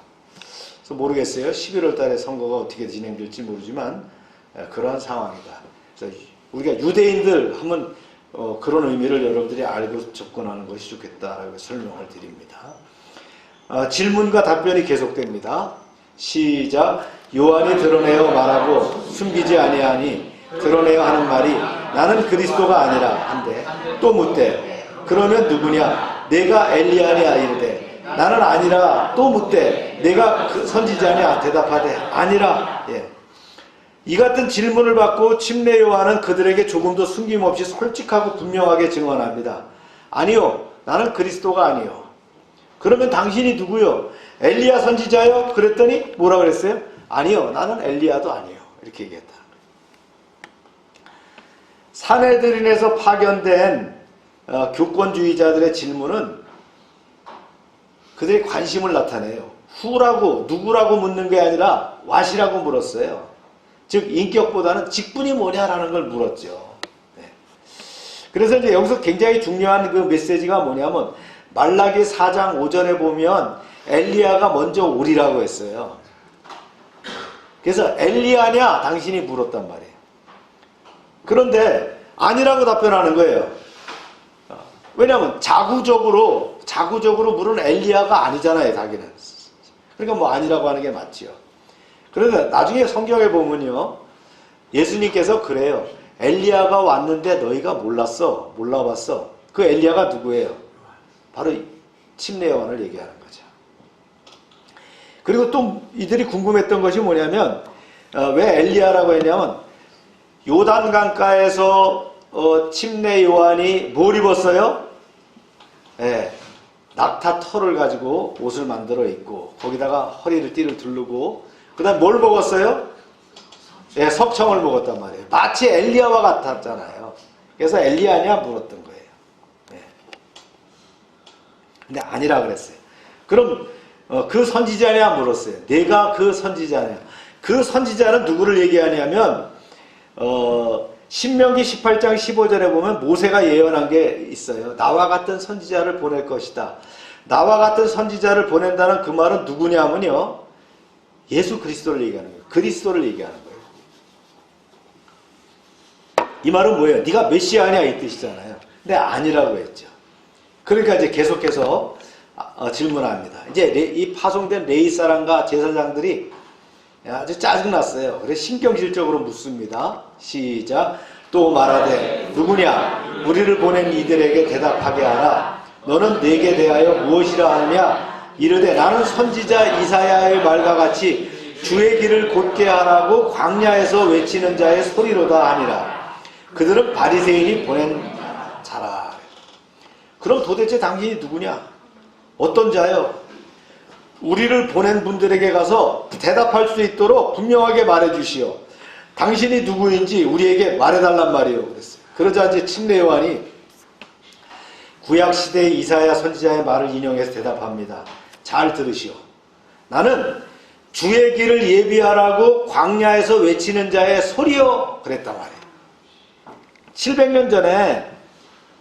그래서 모르겠어요. 11월 달에 선거가 어떻게 진행될지 모르지만 그러한 상황이다. 그래서 우리가 유대인들 하면 그런 의미를 여러분들이 알고 접근하는 것이 좋겠다라고 설명을 드립니다. 질문과 답변이 계속됩니다. 시작. 요한이 드러내어 말하고 숨기지 아니하니 드러내어 하는 말이 나는 그리스도가 아니라 한데 또 묻되 그러면 누구냐? 내가 엘리야냐 이르되 나는 아니라 또 묻되 내가 그 선지자냐? 대답하되 아니라. 이 같은 질문을 받고 침례 요한은 그들에게 조금도 숨김없이 솔직하고 분명하게 증언합니다. 아니요, 나는 그리스도가 아니요. 그러면 당신이 누구요? 엘리야 선지자요? 그랬더니 뭐라 그랬어요? 아니요, 나는 엘리야도 아니요. 이렇게 얘기했다. 사내들인에서 파견된 교권주의자들의 질문은 그들의 관심을 나타내요. 후라고 누구라고 묻는 게 아니라 왓이라고 물었어요. 즉 인격보다는 직분이 뭐냐라는 걸 물었죠. 네. 그래서 이제 여기서 굉장히 중요한 그 메시지가 뭐냐면 말라기 4장 5절에 보면 엘리야가 먼저 오리라고 했어요. 그래서 엘리야냐 당신이 물었단 말이에요. 그런데 아니라고 답변하는 거예요. 왜냐하면 자구적으로 물은 엘리야가 아니잖아요, 자기는. 그러니까 뭐 아니라고 하는 게 맞지요. 그런데 나중에 성경에 보면요, 예수님께서 그래요. 엘리야가 왔는데 너희가 몰라봤어. 그 엘리야가 누구예요? 바로 침례 요한을 얘기하는 거죠. 그리고 또 이들이 궁금했던 것이 뭐냐면 왜 엘리야라고 했냐면 요단강가에서 침례 요한이 뭘 입었어요? 낙타 털을 가지고 옷을 만들어 입고 거기다가 허리를 띠를 두르고 그 다음에 뭘 먹었어요? 석청을 먹었단 말이에요. 마치 엘리야와 같았잖아요. 그래서 엘리야냐 물었던 거예요. 근데 아니라 그랬어요. 그럼 그 선지자냐 물었어요. 내가 그 선지자냐. 그 선지자는 누구를 얘기하냐면 신명기 18장 15절에 보면 모세가 예언한 게 있어요. 나와 같은 선지자를 보낼 것이다. 나와 같은 선지자를 보낸다는 그 말은 누구냐면요, 예수 그리스도를 얘기하는 거예요. 그리스도를 얘기하는 거예요. 이 말은 뭐예요? 네가 메시아냐 이 뜻이잖아요. 근데 아니라고 했죠. 그러니까 이제 계속해서 질문합니다. 이제 이 파송된 레위 사람과 제사장들이 아주 짜증났어요. 그래서 신경질적으로 묻습니다. 시작. 또 말하되 누구냐? 우리를 보낸 이들에게 대답하게 하라. 너는 내게 대하여 무엇이라 하느냐? 이르되 나는 선지자 이사야의 말과 같이 주의 길을 곧게 하라고 광야에서 외치는 자의 소리로다 하니라. 그들은 바리새인이 보낸 자라. 그럼 도대체 당신이 누구냐? 어떤 자요? 우리를 보낸 분들에게 가서 대답할 수 있도록 분명하게 말해주시오. 당신이 누구인지 우리에게 말해달란 말이요. 그랬어요. 그러자 이제 침례 요한이 구약시대의 이사야 선지자의 말을 인용해서 대답합니다. 잘 들으시오. 나는 주의 길을 예비하라고 광야에서 외치는 자의 소리요. 그랬단 말이에요. 700년 전에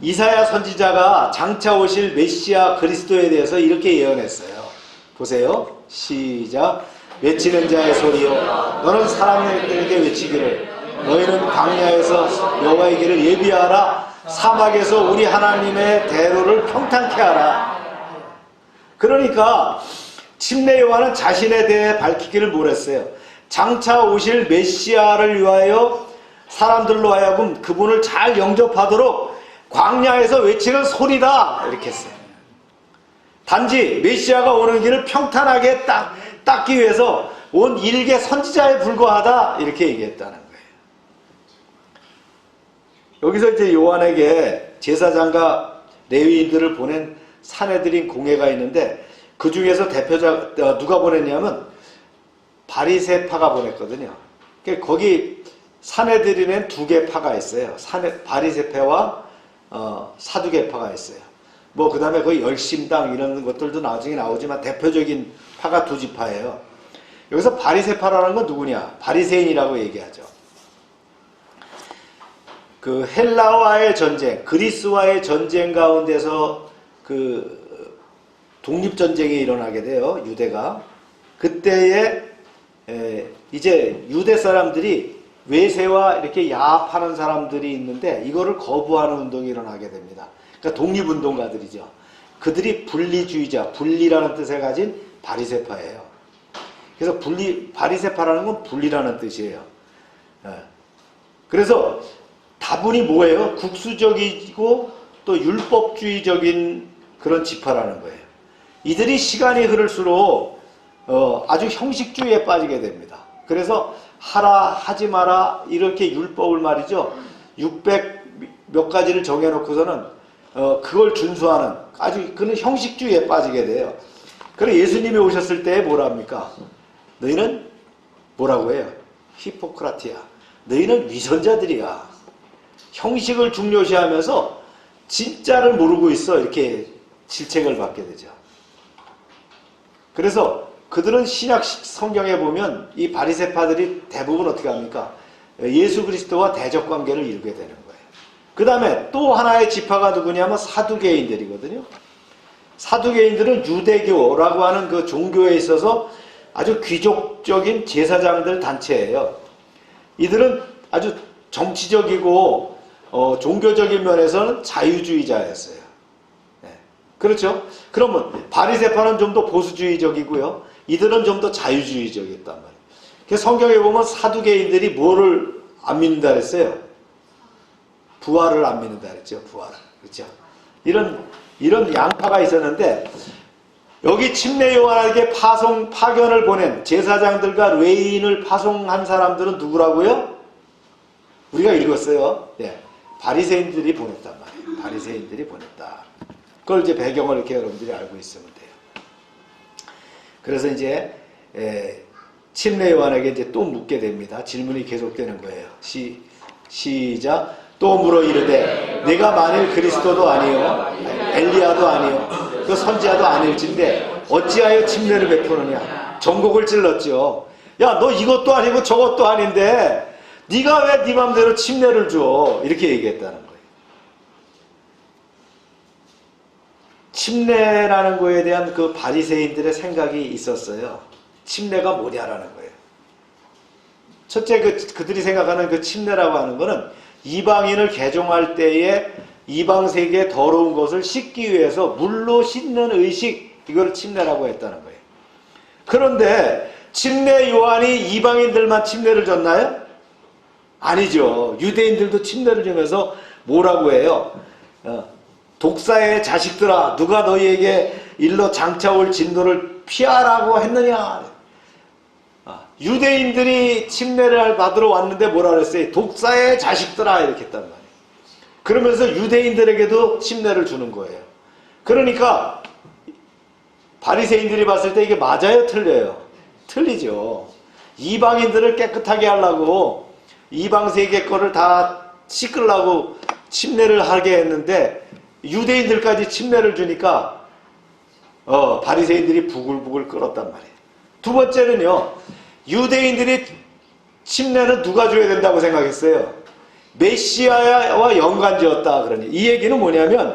이사야 선지자가 장차 오실 메시아 그리스도에 대해서 이렇게 예언했어요. 보세요. 시작. 외치는 자의 소리요. 너는 사람들에게 외치기를 너희는 광야에서 여호와의 길을 예비하라. 사막에서 우리 하나님의 대로를 평탄케 하라. 그러니까 침례 요한은 자신에 대해 밝히기를 몰했어요. 장차 오실 메시아를 위하여 사람들로 하여금 그분을 잘 영접하도록 광야에서 외치는 소리다 이렇게 했어요. 단지 메시아가 오는 길을 평탄하게 닦기 위해서 온 일개 선지자에 불과하다 이렇게 얘기했다는 거예요. 여기서 이제 요한에게 제사장과 레위인들을 보낸 사내들인 공회가 있는데 그 중에서 대표자 누가 보냈냐면 바리새파가 보냈거든요. 거기 사내들인엔 두 개 파가 있어요. 바리새파와 사두개파가 있어요. 뭐 그 다음에 거의 열심당 이런 것들도 나중에 나오지만 대표적인 파가 두 지파예요. 여기서 바리새파라는 건 누구냐? 바리새인이라고 얘기하죠. 그 헬라와의 전쟁, 그리스와의 전쟁 가운데서 그 독립전쟁이 일어나게 돼요. 유대가. 그때에 이제 유대 사람들이 외세와 이렇게 야합하는 사람들이 있는데 이거를 거부하는 운동이 일어나게 됩니다. 그러니까 독립운동가들이죠. 그들이 분리주의자, 분리라는 뜻을 가진 바리새파예요. 그래서 바리새파라는 건 분리라는 뜻이에요. 그래서 다분히 뭐예요? 국수적이고 또 율법주의적인 그런 지파라는 거예요. 이들이 시간이 흐를수록 아주 형식주의에 빠지게 됩니다. 그래서 하라 하지 마라 이렇게 율법을 말이죠. 600 몇 가지를 정해놓고서는 그걸 준수하는 아주 그런 형식주의에 빠지게 돼요. 그래서 예수님이 오셨을 때 뭐랍니까? 너희는 뭐라고 해요? 히포크라티야. 너희는 위선자들이야. 형식을 중요시하면서 진짜를 모르고 있어. 이렇게 질책을 받게 되죠. 그래서 그들은 신약 성경에 보면 이 바리새파들이 대부분 어떻게 합니까? 예수 그리스도와 대적 관계를 이루게 되는 거예요. 그 다음에 또 하나의 지파가 누구냐면 사두개인들이거든요. 사두개인들은 유대교라고 하는 그 종교에 있어서 아주 귀족적인 제사장들 단체예요. 이들은 아주 정치적이고 종교적인 면에서는 자유주의자였어요. 네. 그렇죠? 그러면 바리새파는 좀 더 보수주의적이고요. 이들은 좀 더 자유주의적이었단 말이에요. 그래서 성경에 보면 사두개인들이 뭐를 안 믿는다 그랬어요? 부활을 안 믿는다 그랬죠. 부활을. 그렇죠? 이런 양파가 있었는데 여기 침례 요한에게 파견을 보낸 제사장들과 레위인을 파송한 사람들은 누구라고요? 우리가 읽었어요. 네. 바리새인들이 보냈단 말이에요. 바리새인들이 보냈다. 그걸 이제 배경을 이렇게 여러분들이 알고 있으면 돼요. 그래서 이제 침례 요한에게 이제 또 묻게 됩니다. 질문이 계속되는 거예요. 시작. 또 물어 이르되 내가 만일 그리스도도 아니요 엘리야도 아니요 그 선지자도 아닐진데 어찌하여 침례를 베푸느냐. 전곡을 찔렀죠. 야, 너 이것도 아니고 저것도 아닌데 네가 왜 네 맘대로 침례를 줘? 이렇게 얘기했다는 거예요. 침례라는 거에 대한 그 바리새인들의 생각이 있었어요. 침례가 뭐냐라는 거예요. 첫째, 그들이 생각하는 그 침례라고 하는 거는 이방인을 개종할 때에 이방 세계의 더러운 것을 씻기 위해서 물로 씻는 의식, 이걸 침례라고 했다는 거예요. 그런데 침례 요한이 이방인들만 침례를 줬나요? 아니죠. 유대인들도 침례를 주면서 뭐라고 해요? 독사의 자식들아, 누가 너희에게 일러 장차 올 진노를 피하라고 했느냐? 유대인들이 침례를 받으러 왔는데 뭐라 그랬어요? 독사의 자식들아, 이렇게 했단 말이에요. 그러면서 유대인들에게도 침례를 주는 거예요. 그러니까 바리새인들이 봤을 때 이게 맞아요, 틀려요? 틀리죠. 이방인들을 깨끗하게 하려고 이방 세계 거를 다 씻으려고 침례를 하게 했는데 유대인들까지 침례를 주니까 바리새인들이 부글부글 끓었단 말이에요. 두 번째는요, 유대인들이 침례는 누가 줘야 된다고 생각했어요? 메시아와 연관지었다. 그러니 이 얘기는 뭐냐면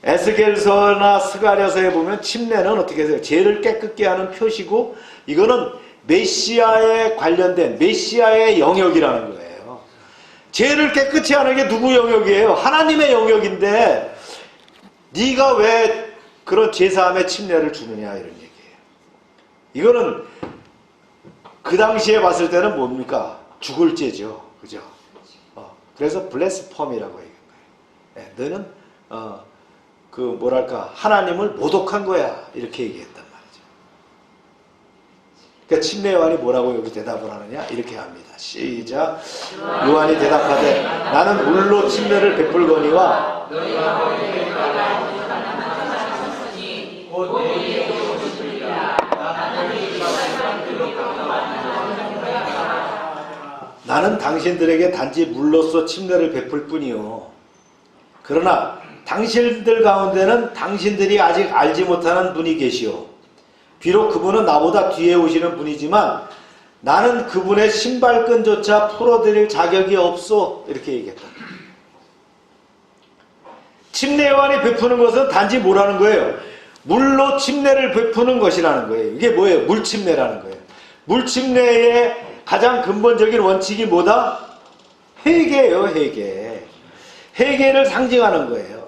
에스겔서나 스가랴서에 보면 침례는 어떻게 해요? 죄를 깨끗게 하는 표시고 이거는 메시아에 관련된 메시아의 영역이라는 거예요. 죄를 깨끗이 하는 게 누구 영역이에요? 하나님의 영역인데 네가 왜 그런 제사함의 침례를 주느냐, 이런 얘기예요. 이거는 그 당시에 봤을 때는 뭡니까? 죽을 죄죠. 그죠? 그래서 블레스펌이라고 얘기한 거예요. 너는 그 뭐랄까, 하나님을 모독한 거야, 이렇게 얘기했단 말이죠. 그러니까 침례 요한이 뭐라고 여기 대답을 하느냐, 이렇게 합니다. 시작. 요한이 대답하되 나는 물로 침례를 베풀거니와 나는 당신들에게 단지 물로써 침례를 베풀 뿐이요. 그러나 당신들 가운데는 당신들이 아직 알지 못하는 분이 계시오. 비록 그분은 나보다 뒤에 오시는 분이지만 나는 그분의 신발끈조차 풀어드릴 자격이 없소. 이렇게 얘기했다. 침례 요한이 베푸는 것은 단지 뭐라는 거예요? 물로 침례를 베푸는 것이라는 거예요. 이게 뭐예요? 물침례라는 거예요. 물침례의 가장 근본적인 원칙이 뭐다? 회개예요, 회개. 회개를 상징하는 거예요.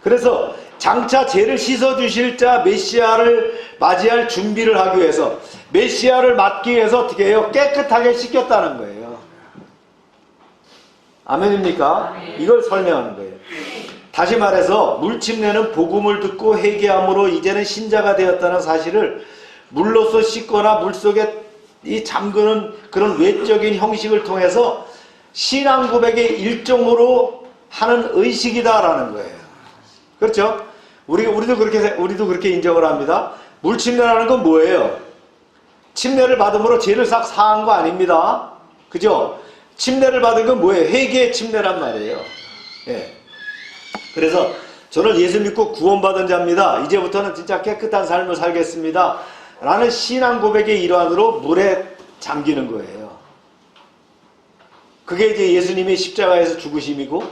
그래서 장차 죄를 씻어주실 자 메시아를 맞이할 준비를 하기 위해서, 메시아를 맞기 위해서 어떻게 해요? 깨끗하게 씻겼다는 거예요. 아멘입니까? 이걸 설명하는 거예요. 다시 말해서 물침례는 복음을 듣고 회개함으로 이제는 신자가 되었다는 사실을 물로서 씻거나 물속에 이 잠그는 그런 외적인 형식을 통해서 신앙 고백의 일종으로 하는 의식이다라는 거예요. 그렇죠? 우리도 그렇게 인정을 합니다. 물침례라는 건 뭐예요? 침례를 받음으로 죄를 싹 사한 거 아닙니다. 그죠? 침례를 받은 건 뭐예요? 회개의 침례란 말이에요. 예. 그래서 저는 예수 믿고 구원받은 자입니다. 이제부터는 진짜 깨끗한 삶을 살겠습니다. 라는 신앙 고백의 일환으로 물에 잠기는 거예요. 그게 이제 예수님이 십자가에서 죽으심이고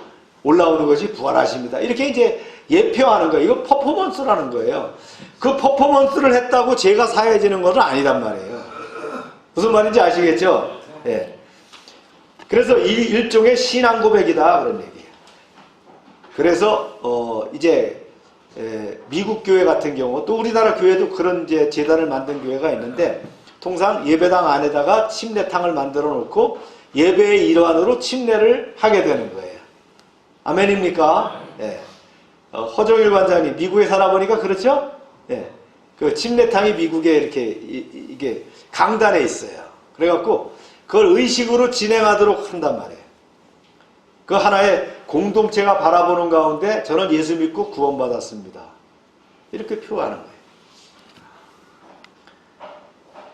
올라오는 것이 부활하십니다. 이렇게 이제 예표하는 거예요. 이거 퍼포먼스라는 거예요. 그 퍼포먼스를 했다고 죄가 사해지는 것은 아니단 말이에요. 무슨 말인지 아시겠죠? 예. 그래서 일종의 신앙 고백이다 그런 얘기예요. 그래서 이제 미국 교회 같은 경우 또 우리나라 교회도 그런 이제 제단을 만든 교회가 있는데 통상 예배당 안에다가 침례탕을 만들어 놓고 예배의 일환으로 침례를 하게 되는 거예요. 아멘입니까? 예. 허정일 관장님 미국에 살아보니까 그렇죠? 예. 그 침례탕이 미국에 이렇게 이게 강단에 있어요. 그래갖고 그걸 의식으로 진행하도록 한단 말이에요. 그 하나의 공동체가 바라보는 가운데 저는 예수 믿고 구원받았습니다. 이렇게 표하는 거예요.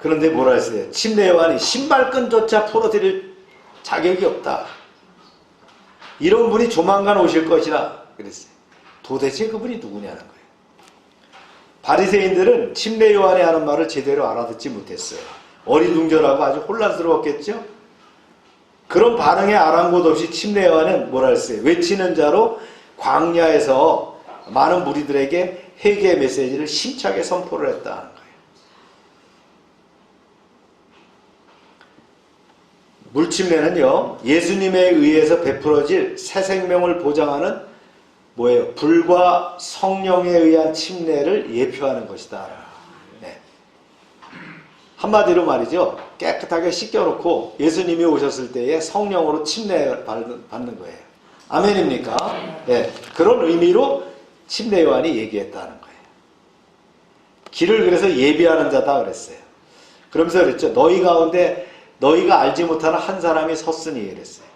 그런데 뭐라 했어요? 침례 요한이 신발끈조차 풀어드릴 자격이 없다. 이런 분이 조만간 오실 것이라 그랬어요. 도대체 그분이 누구냐는 거예요. 바리새인들은 침례 요한이 하는 말을 제대로 알아듣지 못했어요. 어리둥절하고 아주 혼란스러웠겠죠? 그런 반응에 아랑곳 없이 침례 요한은 뭐라 했어요? 외치는 자로 광야에서 많은 무리들에게 회개의 메시지를 힘차게 선포를 했다는 거예요. 물침례는요, 예수님에 의해서 베풀어질 새 생명을 보장하는 뭐예요? 불과 성령에 의한 침례를 예표하는 것이다. 네. 한마디로 말이죠. 깨끗하게 씻겨놓고 예수님이 오셨을 때에 성령으로 침례를 받는 거예요. 아멘입니까? 네. 그런 의미로 침례 요한이 얘기했다는 거예요. 길을 그래서 예비하는 자다 그랬어요. 그러면서 그랬죠. 너희 가운데 너희가 알지 못하는 한 사람이 섰으니 그랬어요.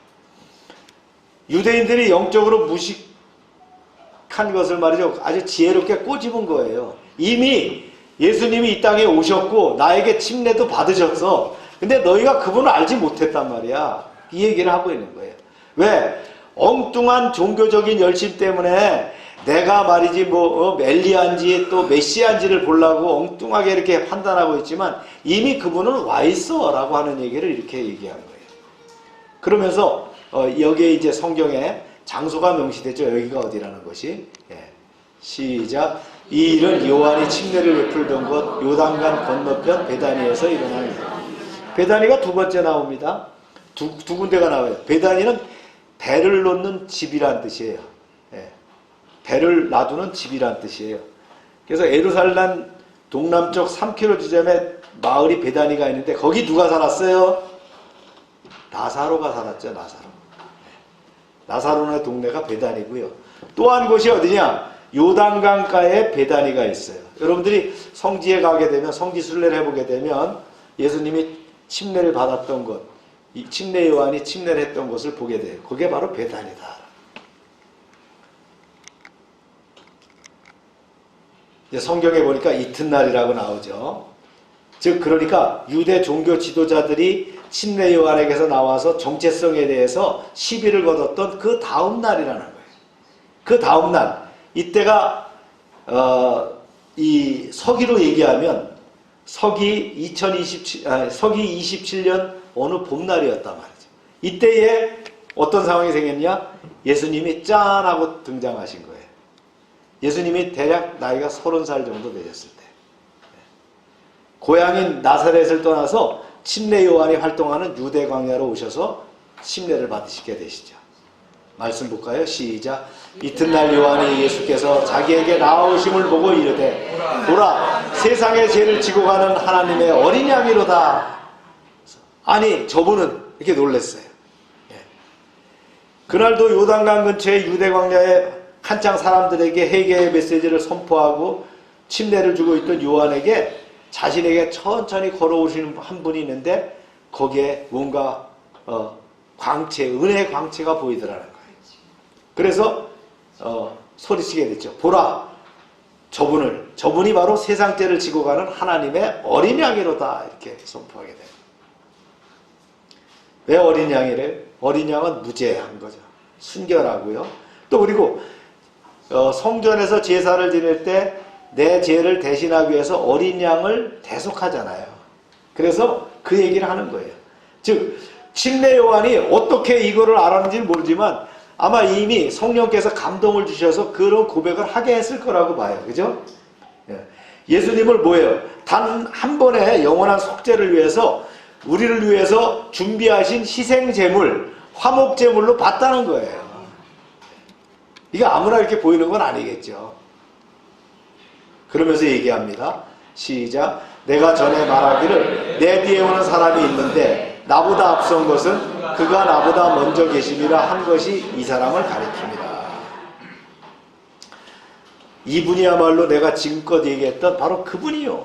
유대인들이 영적으로 무식한 것을 말이죠. 아주 지혜롭게 꼬집은 거예요. 이미 예수님이 이 땅에 오셨고 나에게 침례도 받으셨어. 근데 너희가 그분을 알지 못했단 말이야. 이 얘기를 하고 있는 거예요. 왜? 엉뚱한 종교적인 열심 때문에 내가 말이지 엘리야인지 또 메시아인지를 보려고 엉뚱하게 이렇게 판단하고 있지만 이미 그분은 와 있어 라고 하는 얘기를 이렇게 얘기한 거예요. 그러면서 여기에 이제 성경에 장소가 명시되죠. 여기가 어디라는 것이. 예. 시작. 이 일은 요한이 침례를 베풀던 곳 요단강 건너편 베다니에서 일어납니다. 베다니가 두 번째 나옵니다. 두 군데가 나와요. 베다니는 배를 놓는 집이란 뜻이에요. 예. 배를 놔두는 집이란 뜻이에요. 그래서 예루살렘 동남쪽 3km 지점에 마을이 베다니가 있는데 거기 누가 살았어요? 나사로가 살았죠. 나사로네 동네가 베다니고요. 또 한 곳이 어디냐? 요단강가에 베다니가 있어요. 여러분들이 성지에 가게 되면 성지 순례를 해보게 되면 예수님이 침례를 받았던 곳, 이 침례 요한이 침례를 했던 곳을 보게 돼요. 그게 바로 베다니다. 성경에 보니까 이튿날이라고 나오죠. 즉 그러니까 유대 종교 지도자들이 침례 요한에게서 나와서 정체성에 대해서 시비를 걸었던 그 다음 날이라는 거예요. 그 다음 날 이때가 이 서기로 얘기하면 서기 27년 어느 봄날이었단 말이죠. 이때에 어떤 상황이 생겼냐? 예수님이 짠 하고 등장하신 거예요. 예수님이 대략 나이가 30살 정도 되셨을 때 고향인 나사렛을 떠나서 침례 요한이 활동하는 유대 광야로 오셔서 침례를 받으시게 되시죠. 말씀 볼까요? 시작. 이튿날 요한이 예수께서 자기에게 나오심을 보고 이르되 보라 세상의 죄를 지고 가는 하나님의 어린 양이로다. 아니 저분은 이렇게 놀랐어요. 그날도 요단강 근처의 유대 광야에 한창 사람들에게 회개의 메시지를 선포하고 침례를 주고 있던 요한에게 자신에게 천천히 걸어오시는 한 분이 있는데 거기에 뭔가 광채, 은혜의 광채가 보이더라는 거예요. 그래서 소리치게 됐죠. 보라, 저분이 바로 세상 죄를 지고 가는 하나님의 어린 양이로다. 이렇게 선포하게 돼요. 왜 어린 양이래요? 어린 양은 무죄한 거죠. 순결하고요. 또 그리고 성전에서 제사를 지낼 때 내 죄를 대신하기 위해서 어린 양을 대속하잖아요. 그래서 그 얘기를 하는 거예요. 즉 침례 요한이 어떻게 이거를 알았는지는 모르지만 아마 이미 성령께서 감동을 주셔서 그런 고백을 하게 했을 거라고 봐요. 그죠? 예수님을 뭐예요? 단 한 번의 영원한 속죄를 위해서 우리를 위해서 준비하신 희생제물, 화목제물로 봤다는 거예요. 이게 아무나 이렇게 보이는 건 아니겠죠. 그러면서 얘기합니다. 시작. 내가 전에 말하기를 내 뒤에 오는 사람이 있는데 나보다 앞선 것은 그가 나보다 먼저 계심이라 한 것이 이 사람을 가리킵니다. 이분이야말로 내가 지금껏 얘기했던 바로 그분이요.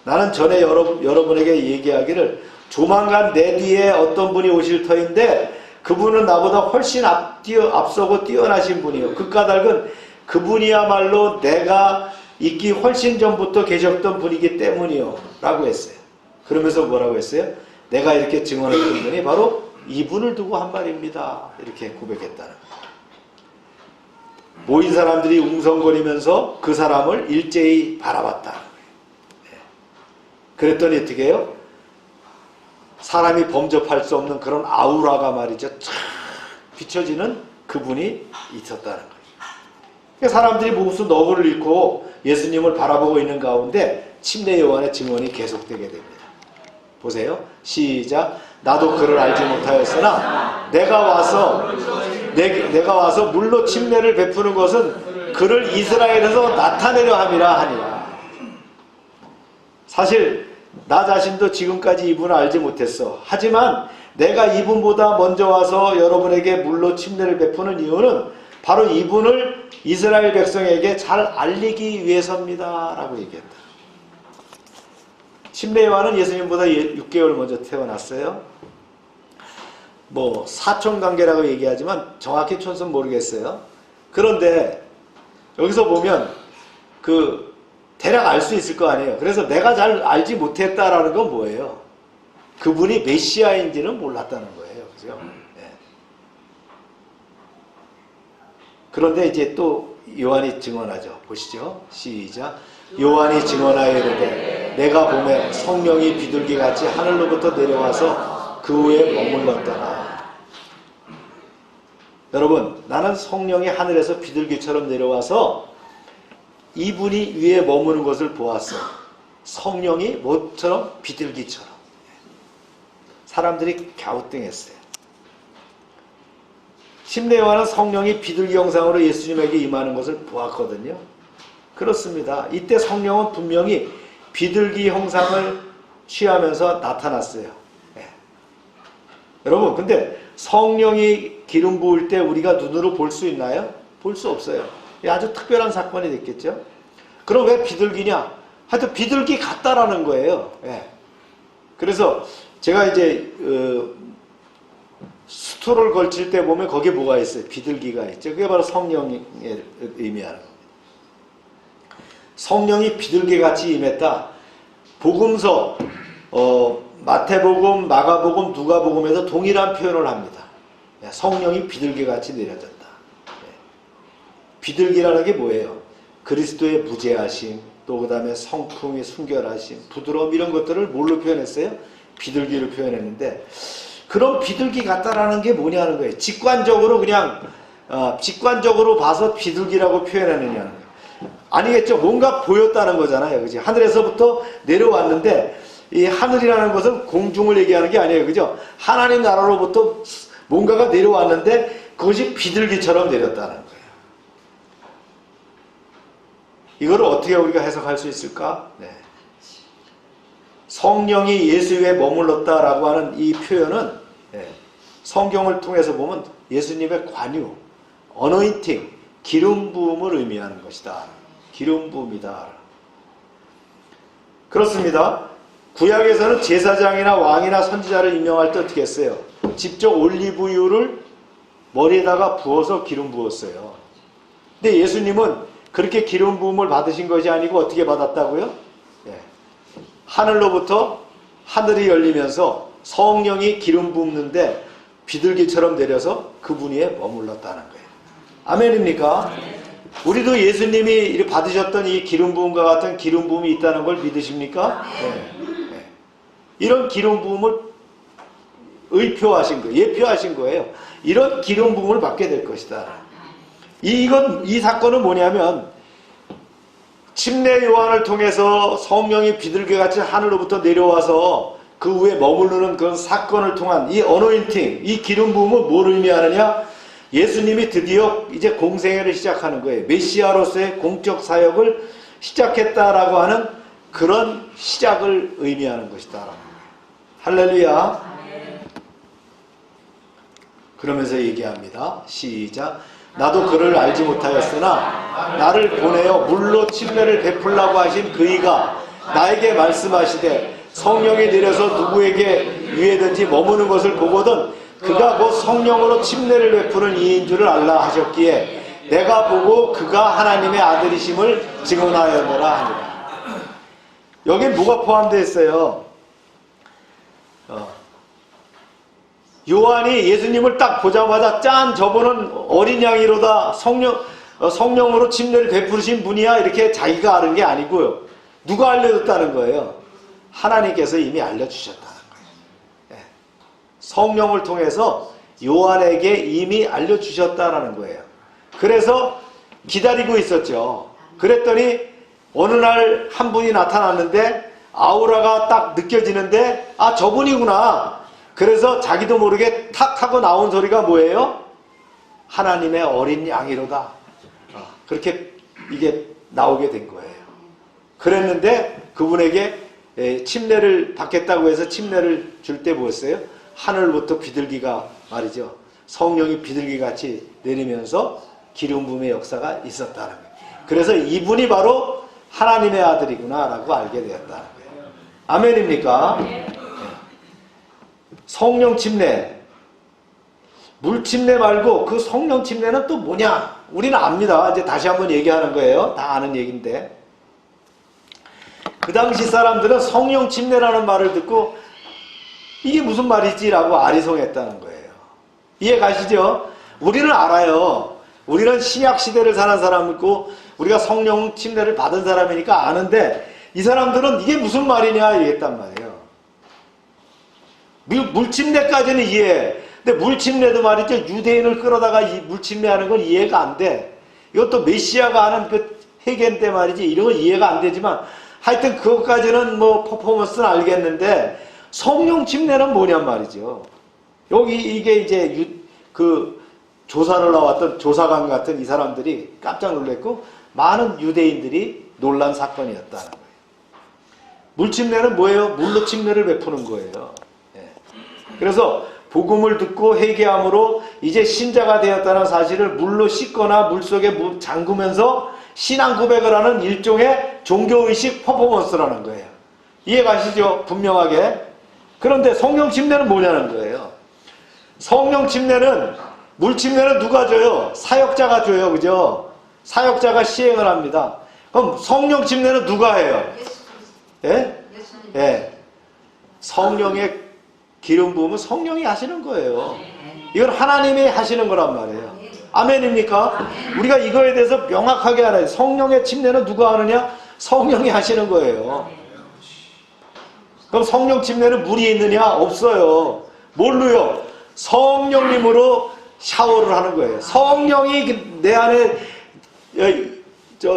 나는 전에 여러분에게 얘기하기를 조만간 내 뒤에 어떤 분이 오실 터인데 그분은 나보다 훨씬 앞서고 뛰어나신 분이요. 그 까닭은 그분이야말로 내가 있기 훨씬 전부터 계셨던 분이기 때문이요. 라고 했어요. 그러면서 뭐라고 했어요? 내가 이렇게 증언했던 분이 바로 이분을 두고 한 말입니다. 이렇게 고백했다는 거예요. 모인 사람들이 웅성거리면서 그 사람을 일제히 바라봤다. 그랬더니 어떻게 해요? 사람이 범접할 수 없는 그런 아우라가 말이죠. 쫙 비춰지는 그분이 있었다는 거예요. 사람들이 무슨 너그를 잃고 예수님을 바라보고 있는 가운데 침례 요한의 증언이 계속되게 됩니다. 보세요. 시작. 나도 그를 알지 못하였으나 내가 와서 물로 침례를 베푸는 것은 그를 이스라엘에서 나타내려 함이라 하니라. 사실 나 자신도 지금까지 이분을 알지 못했어. 하지만 내가 이분보다 먼저 와서 여러분에게 물로 침례를 베푸는 이유는 바로 이분을 이스라엘 백성에게 잘 알리기 위해서입니다. 라고 얘기했다. 침례 요한은 예수님보다 6개월 먼저 태어났어요. 뭐 사촌관계라고 얘기하지만 정확히 촌수는 모르겠어요. 그런데 여기서 보면 그 대략 알 수 있을 거 아니에요. 그래서 내가 잘 알지 못했다라는 건 뭐예요? 그분이 메시아인지는 몰랐다는 거예요. 그죠? 네. 그런데 이제 또 요한이 증언하죠. 보시죠. 시작. 요한이 증언하여 이르되 내가 보매 성령이 비둘기같이 하늘로부터 내려와서 그 위에 머물렀더라. 여러분, 나는 성령이 하늘에서 비둘기처럼 내려와서 이분이 위에 머무는 것을 보았어. 성령이 뭐처럼? 비둘기처럼. 사람들이 갸우뚱했어요. 침례 요한은 성령이 비둘기 형상으로 예수님에게 임하는 것을 보았거든요. 그렇습니다. 이때 성령은 분명히 비둘기 형상을 취하면서 나타났어요. 네. 여러분, 근데 성령이 기름 부을 때 우리가 눈으로 볼 수 있나요? 볼 수 없어요. 아주 특별한 사건이 됐겠죠. 그럼 왜 비둘기냐? 하여튼 비둘기 같다라는 거예요. 네. 그래서 제가 이제 수토를 걸칠 때 보면 거기에 뭐가 있어요? 비둘기가 있죠. 그게 바로 성령의 의미하는 겁니다. 성령이 비둘기같이 임했다. 복음서 마태복음, 마가복음, 누가복음에서 동일한 표현을 합니다. 성령이 비둘기같이 내려졌다. 비둘기라는 게 뭐예요? 그리스도의 무죄하심, 또 그 다음에 성품의 순결하심, 부드러움 이런 것들을 뭘로 표현했어요? 비둘기로 표현했는데 그런 비둘기 같다라는 게 뭐냐는 거예요. 직관적으로 그냥 직관적으로 봐서 비둘기라고 표현하느냐는 거예요. 아니겠죠. 뭔가 보였다는 거잖아요. 그죠? 하늘에서부터 내려왔는데 이 하늘이라는 것은 공중을 얘기하는 게 아니에요. 그죠? 하나님 나라로부터 뭔가가 내려왔는데 그것이 비둘기처럼 내렸다는 거예요. 이거를 어떻게 우리가 해석할 수 있을까? 네. 성령이 예수 위에 머물렀다라고 하는 이 표현은 성경을 통해서 보면 예수님의 관유, 어노인팅, 기름 부음을 의미하는 것이다. 기름 부음이다. 그렇습니다. 구약에서는 제사장이나 왕이나 선지자를 임명할 때 어떻게 했어요? 직접 올리브유를 머리에다가 부어서 기름 부었어요. 근데 예수님은 그렇게 기름 부음을 받으신 것이 아니고 어떻게 받았다고요? 하늘로부터 하늘이 열리면서 성령이 기름 붓는데 비둘기처럼 내려서 그분 위에 머물렀다는 거예요. 아멘입니까? 우리도 예수님이 이렇게 받으셨던 이 기름 부음과 같은 기름 부음이 있다는 걸 믿으십니까? 네. 이런 기름 부음을 의표하신 거예요. 예표하신 거예요. 이런 기름 부음을 받게 될 것이다. 이 사건은 뭐냐면 침례 요한을 통해서 성령이 비둘기같이 하늘로부터 내려와서 그 위에 머무르는 그런 사건을 통한 이 어노인팅, 이 기름 부음은 뭘 의미하느냐? 예수님이 드디어 이제 공생애를 시작하는 거예요. 메시아로서의 공적 사역을 시작했다라고 하는 그런 시작을 의미하는 것이다. 할렐루야. 그러면서 얘기합니다. 시작. 나도 그를 알지 못하였으나 나를 보내어 물로 침례를 베풀라고 하신 그이가 나에게 말씀하시되 성령이 내려서 누구에게 위에든지 머무는 것을 보거든 그가 곧 성령으로 침례를 베푸는 이인 줄을 알라 하셨기에 내가 보고 그가 하나님의 아들이심을 증언하였노라 하니라. 여긴 뭐가 포함되어 있어요? 요한이 예수님을 딱 보자마자 짠 저분은 어린 양이로다 성령으로 침례를 베푸신 분이야 이렇게 자기가 아는 게 아니고요. 누가 알려줬다는 거예요? 하나님께서 이미 알려주셨다는 거예요. 성령을 통해서 요한에게 이미 알려주셨다는 거예요. 그래서 기다리고 있었죠. 그랬더니 어느 날 한 분이 나타났는데 아우라가 딱 느껴지는데 아 저분이구나. 그래서 자기도 모르게 탁 하고 나온 소리가 뭐예요? 하나님의 어린 양이로다. 그렇게 이게 나오게 된 거예요. 그랬는데 그분에게 침례를 받겠다고 해서 침례를 줄 때 뭐였어요? 하늘부터 비둘기가 말이죠. 성령이 비둘기같이 내리면서 기름 부음의 역사가 있었다는 거예요. 그래서 이분이 바로 하나님의 아들이구나 라고 알게 되었다는 거예요. 아멘입니까? 성령 침례, 물 침례 말고 그 성령 침례는 또 뭐냐? 우리는 압니다. 이제 다시 한번 얘기하는 거예요. 다 아는 얘기인데 그 당시 사람들은 성령 침례라는 말을 듣고 이게 무슨 말이지? 라고 아리송했다는 거예요. 이해 가시죠? 우리는 알아요. 우리는 신약 시대를 사는 사람이고 우리가 성령 침례를 받은 사람이니까 아는데 이 사람들은 이게 무슨 말이냐 이랬단 말이에요. 물침례까지는 이해해. 근데 물침례도 말이죠. 유대인을 끌어다가 이 물침례하는 건 이해가 안 돼. 이것도 메시아가 하는 그 회개인 때 말이지. 이런 건 이해가 안 되지만 하여튼 그것까지는 뭐 퍼포먼스는 알겠는데 성령 침례는 뭐냔 말이죠. 여기 이게 이제 그 조사를 나왔던 조사관 같은 이 사람들이 깜짝 놀랐고 많은 유대인들이 놀란 사건이었다는 거예요. 물침례는 뭐예요? 물로 침례를 베푸는 거예요. 그래서 복음을 듣고 회개함으로 이제 신자가 되었다는 사실을 물로 씻거나 물속에 잠그면서 신앙 고백을 하는 일종의 종교의식 퍼포먼스라는 거예요. 이해 가시죠? 분명하게. 그런데 성령 침례는 뭐냐는 거예요. 성령 침례는 물 침례는 누가 줘요? 사역자가 줘요. 그죠? 사역자가 시행을 합니다. 그럼 성령 침례는 누가 해요? 예? 예. 성령의 기름 부음은 성령이 하시는 거예요. 이건 하나님이 하시는 거란 말이에요. 아멘입니까? 우리가 이거에 대해서 명확하게 알아요. 성령의 침례는 누가 하느냐? 성령이 하시는 거예요. 그럼 성령 침례는 물이 있느냐? 없어요. 뭘로요? 성령님으로 샤워를 하는 거예요. 성령이 내 안에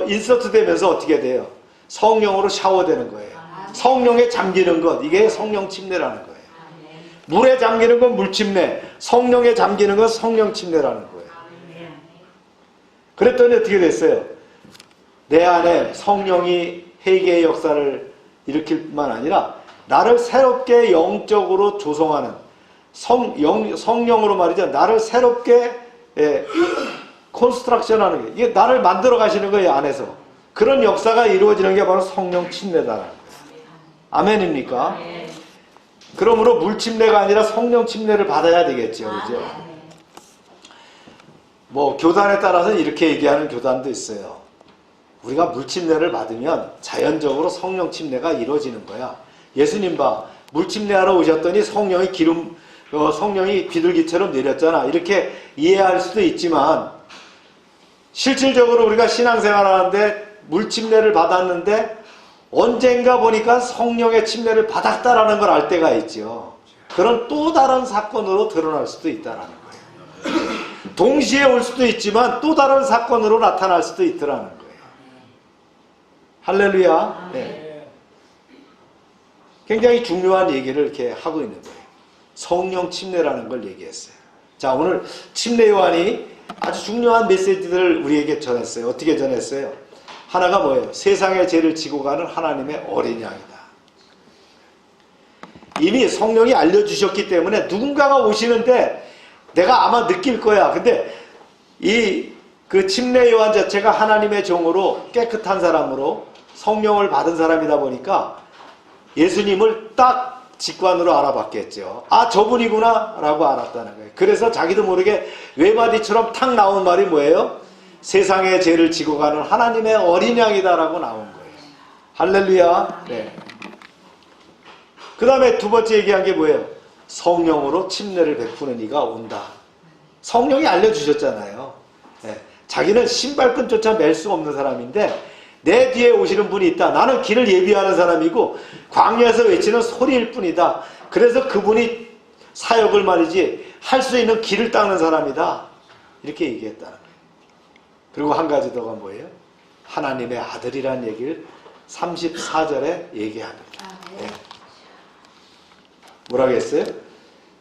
인서트 되면서 어떻게 돼요? 성령으로 샤워되는 거예요. 성령에 잠기는 것, 이게 성령 침례라는 거예요. 물에 잠기는 건 물침례, 성령에 잠기는 건 성령 침례라는 거예요. 그랬더니 어떻게 됐어요? 내 안에 성령이 회개의 역사를 일으킬 뿐만 아니라 나를 새롭게 영적으로 조성하는 성령으로 말이죠. 나를 새롭게 콘스트럭션하는 게 이게 나를 만들어 가시는 거예요. 안에서. 그런 역사가 이루어지는 게 바로 성령 침례다라는 거예요. 아멘입니까? 그러므로 물침례가 아니라 성령 침례를 받아야 되겠죠. 그죠? 뭐 교단에 따라서는 이렇게 얘기하는 교단도 있어요. 우리가 물침례를 받으면 자연적으로 성령 침례가 이루어지는 거야. 예수님 봐. 물침례하러 오셨더니 성령이 성령이 비둘기처럼 내렸잖아. 이렇게 이해할 수도 있지만 실질적으로 우리가 신앙생활 하는데 물침례를 받았는데 언젠가 보니까 성령의 침례를 받았다라는 걸 알 때가 있죠. 그런 또 다른 사건으로 드러날 수도 있다라는 거예요. 동시에 올 수도 있지만 또 다른 사건으로 나타날 수도 있더라는 거예요. 할렐루야. 네. 굉장히 중요한 얘기를 이렇게 하고 있는 거예요. 성령 침례라는 걸 얘기했어요. 자, 오늘 침례 요한이 아주 중요한 메시지들을 우리에게 전했어요. 어떻게 전했어요? 하나가 뭐예요? 세상의 죄를 지고 가는 하나님의 어린 양이다. 이미 성령이 알려주셨기 때문에 누군가가 오시는데 내가 아마 느낄 거야. 근데 그 침례 요한 자체가 하나님의 종으로 깨끗한 사람으로 성령을 받은 사람이다 보니까 예수님을 딱 직관으로 알아봤겠죠. 아, 저분이구나 라고 알았다는 거예요. 그래서 자기도 모르게 외마디처럼 탁 나온 말이 뭐예요? 세상의 죄를 지고 가는 하나님의 어린 양이다 라고 나온 거예요. 할렐루야. 네. 그 다음에 두 번째 얘기한 게 뭐예요? 성령으로 침례를 베푸는 이가 온다. 성령이 알려주셨잖아요. 네. 자기는 신발끈조차 맬 수 없는 사람인데 내 뒤에 오시는 분이 있다. 나는 길을 예비하는 사람이고 광야에서 외치는 소리일 뿐이다. 그래서 그분이 사역을 말이지 할 수 있는 길을 닦는 사람이다. 이렇게 얘기했다는 거예요. 그리고 한 가지 더가 뭐예요? 하나님의 아들이라는 얘기를 34절에 얘기합니다. 네. 뭐라고 했어요?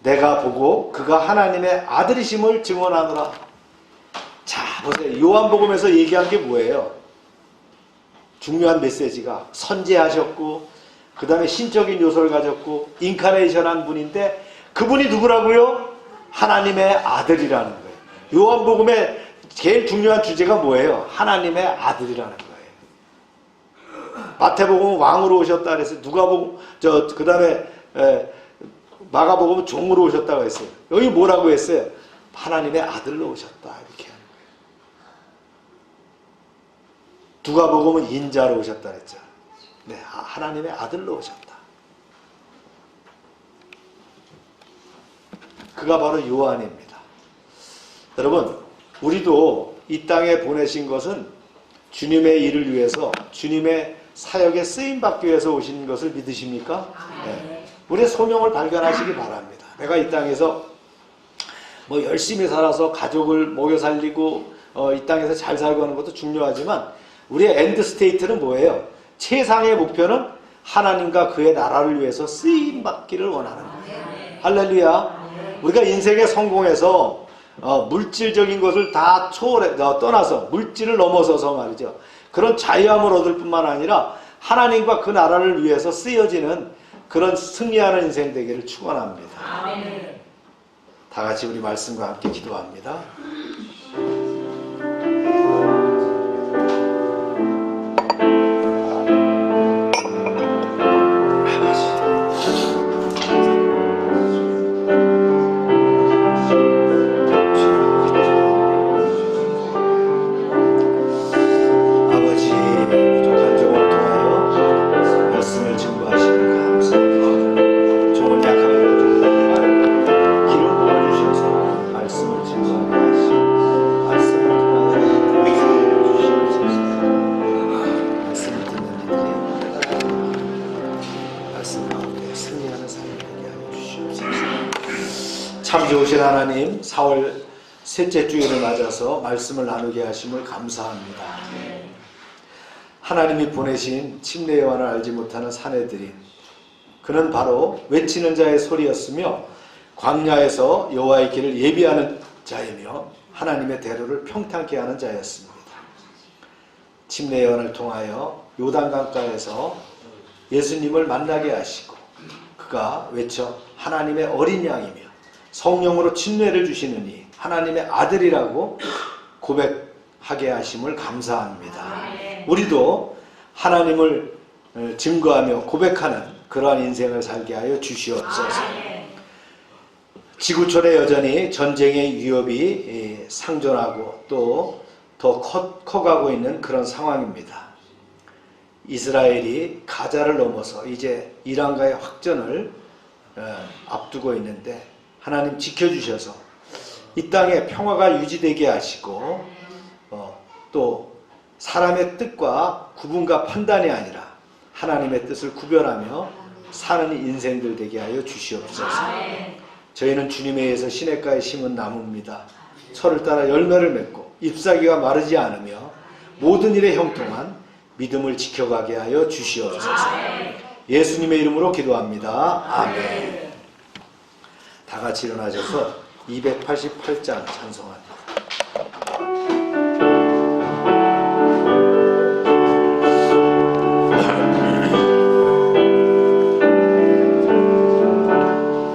내가 보고 그가 하나님의 아들이심을 증언하노라. 자, 보세요. 요한복음에서 얘기한 게 뭐예요? 중요한 메시지가 선제하셨고 그 다음에 신적인 요소를 가졌고 인카네이션한 분인데 그분이 누구라고요? 하나님의 아들이라는 거예요. 요한복음의 제일 중요한 주제가 뭐예요? 하나님의 아들이라는 거예요. 마태복음은 왕으로 오셨다 그랬어요. 누가복음 그 다음에 마가복음은 종으로 오셨다고 했어요. 여기 뭐라고 했어요? 하나님의 아들로 오셨다 이렇게 하는 거예요. 누가복음은 인자로 오셨다 그랬죠. 네, 하나님의 아들로 오셨다. 그가 바로 요한입니다. 여러분, 우리도 이 땅에 보내신 것은 주님의 일을 위해서 주님의 사역에 쓰임받기 위해서 오신 것을 믿으십니까? 네. 우리의 소명을 발견하시기 바랍니다. 내가 이 땅에서 뭐 열심히 살아서 가족을 먹여 살리고 이 땅에서 잘 살고 하는 것도 중요하지만 우리의 엔드 스테이트는 뭐예요? 최상의 목표는 하나님과 그의 나라를 위해서 쓰임받기를 원하는 거예요. 할렐루야. 우리가 인생에 성공해서 물질적인 것을 다 떠나서 물질을 넘어서서 말이죠. 그런 자유함을 얻을 뿐만 아니라 하나님과 그 나라를 위해서 쓰여지는 그런 승리하는 인생 되기를 축원합니다. 다 같이 우리 말씀과 함께 기도합니다. 참 좋으신 하나님, 4월 셋째 주일을 맞아서 말씀을 나누게 하심을 감사합니다. 하나님이 보내신 침례 요한을 알지 못하는 사내들이 그는 바로 외치는 자의 소리였으며 광야에서 여호와의 길을 예비하는 자이며 하나님의 대로를 평탄케 하는 자였습니다. 침례 요한을 통하여 요단강가에서 예수님을 만나게 하시고 그가 외쳐 하나님의 어린 양이며 성령으로 침례를 주시느니 하나님의 아들이라고 고백하게 하심을 감사합니다. 우리도 하나님을 증거하며 고백하는 그러한 인생을 살게 하여 주시옵소서. 지구촌에 여전히 전쟁의 위협이 상존하고 또 더 커가고 있는 그런 상황입니다. 이스라엘이 가자를 넘어서 이제 이란과의 확전을 앞두고 있는데 하나님 지켜주셔서 이 땅에 평화가 유지되게 하시고 또 사람의 뜻과 구분과 판단이 아니라 하나님의 뜻을 구별하며 사는 인생들 되게 하여 주시옵소서. 저희는 주님에 의해서 시냇가에 심은 나무입니다. 철을 따라 열매를 맺고 잎사귀가 마르지 않으며 모든 일에 형통한 믿음을 지켜가게 하여 주시옵소서. 예수님의 이름으로 기도합니다. 아멘. 다 같이 일어나셔서 288장 찬송합니다.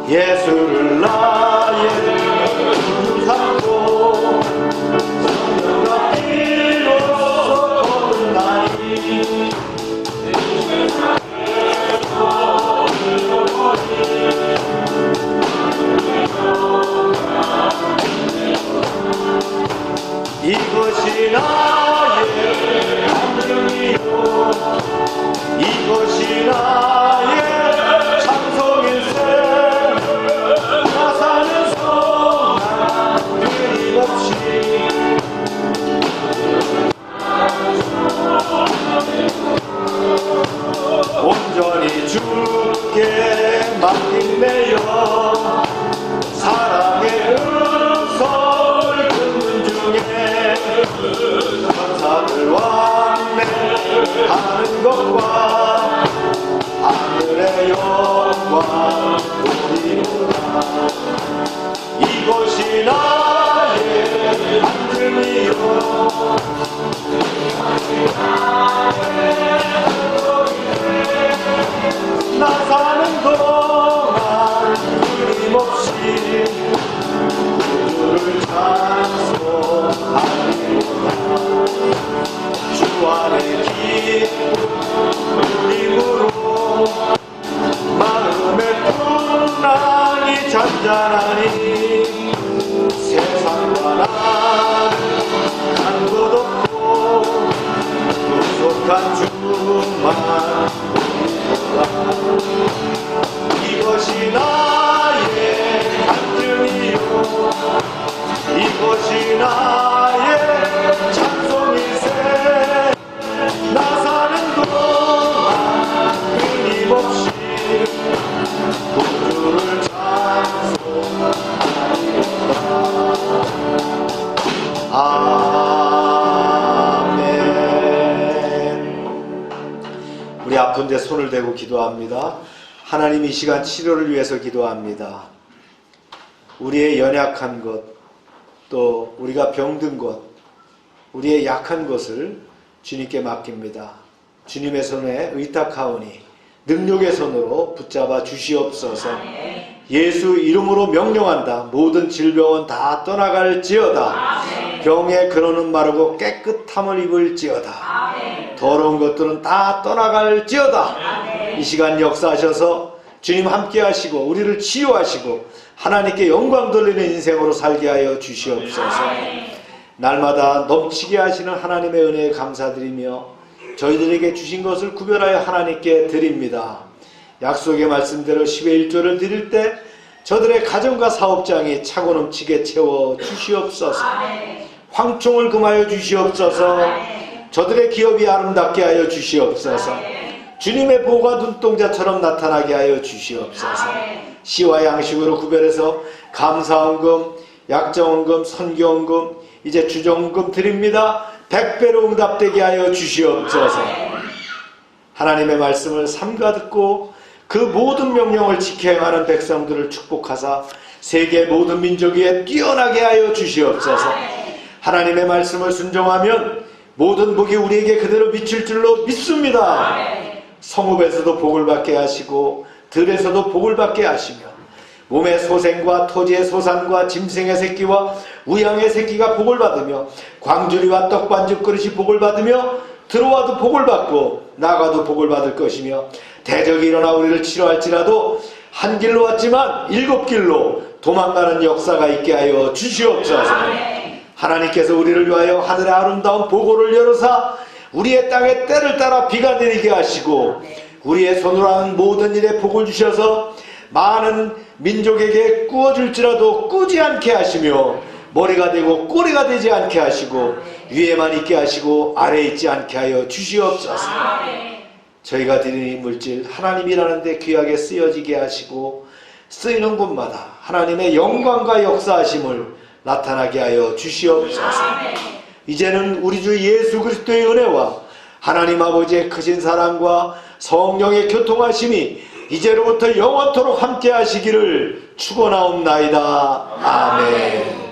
예수를 나의 주 삼고 성령과 이로써 거듭나니 이것이 나의 감정이요 이것이 나의 찬송일세 나 사는 동안 끊임없이 온전히 주께 맡기네요 사랑의 음성을 듣는 중에 천사들 왕래하는 것과 하늘의 영광 보리로다 이것이 나의 안증이요 나 사는 동안 끊임없이 주를 찬송하리로다 주 안에 기쁨 누림으로 마음의 풍랑이 잔잔하니 세상과 나는 간 곳 없고 구속한 주만 이것이 나의 간증이요 이것이 나의 찬송일세 나 사는 동안 끊임없이 구주를 찬송하리로다 아멘. 우리 아픈 데 손을 대고 기도합니다. 하나님 이 시간 치료를 위해서 기도합니다. 우리의 연약한 것, 또 우리가 병든 것, 우리의 약한 것을 주님께 맡깁니다. 주님의 손에 의탁하오니 능력의 손으로 붙잡아 주시옵소서. 예수 이름으로 명령한다. 모든 질병은 다 떠나갈지어다. 병의 근원은 마르고 깨끗함을 입을지어다. 더러운 것들은 다 떠나갈지어다. 이 시간 역사하셔서 주님 함께 하시고 우리를 치유하시고 하나님께 영광 돌리는 인생으로 살게 하여 주시옵소서. 날마다 넘치게 하시는 하나님의 은혜에 감사드리며 저희들에게 주신 것을 구별하여 하나님께 드립니다. 약속의 말씀대로 10의 1조를 드릴 때 저들의 가정과 사업장이 차고 넘치게 채워 주시옵소서. 황총을 금하여 주시옵소서. 저들의 기업이 아름답게 하여 주시옵소서. 주님의 보호가 눈동자처럼 나타나게 하여 주시옵소서. 시와 양식으로 구별해서 감사헌금, 약정헌금, 선교헌금, 이제 주정헌금 드립니다. 100배로 응답되게 하여 주시옵소서. 하나님의 말씀을 삼가 듣고 그 모든 명령을 지켜 행하는 백성들을 축복하사 세계 모든 민족 위에 뛰어나게 하여 주시옵소서. 하나님의 말씀을 순종하면 모든 복이 우리에게 그대로 미칠 줄로 믿습니다. 성읍에서도 복을 받게 하시고 들에서도 복을 받게 하시며 몸의 소생과 토지의 소산과 짐승의 새끼와 우양의 새끼가 복을 받으며 광주리와 떡반죽 그릇이 복을 받으며 들어와도 복을 받고 나가도 복을 받을 것이며 대적이 일어나 우리를 치료할지라도 한 길로 왔지만 7길로 도망가는 역사가 있게 하여 주시옵소서. 하나님께서 우리를 위하여 하늘의 아름다운 보고를 열어사 우리의 땅에 때를 따라 비가 내리게 하시고 우리의 손으로 하는 모든 일에 복을 주셔서 많은 민족에게 꾸어줄지라도 꾸지 않게 하시며 머리가 되고 꼬리가 되지 않게 하시고 위에만 있게 하시고 아래에 있지 않게 하여 주시옵소서. 저희가 드리는 이 물질 하나님이라는 데 귀하게 쓰여지게 하시고 쓰이는 곳마다 하나님의 영광과 역사하심을 나타나게 하여 주시옵소서. 이제는 우리 주 예수 그리스도의 은혜와 하나님 아버지의 크신 사랑과 성령의 교통하심이 이제로부터 영원토록 함께 하시기를 축원하옵나이다. 아멘.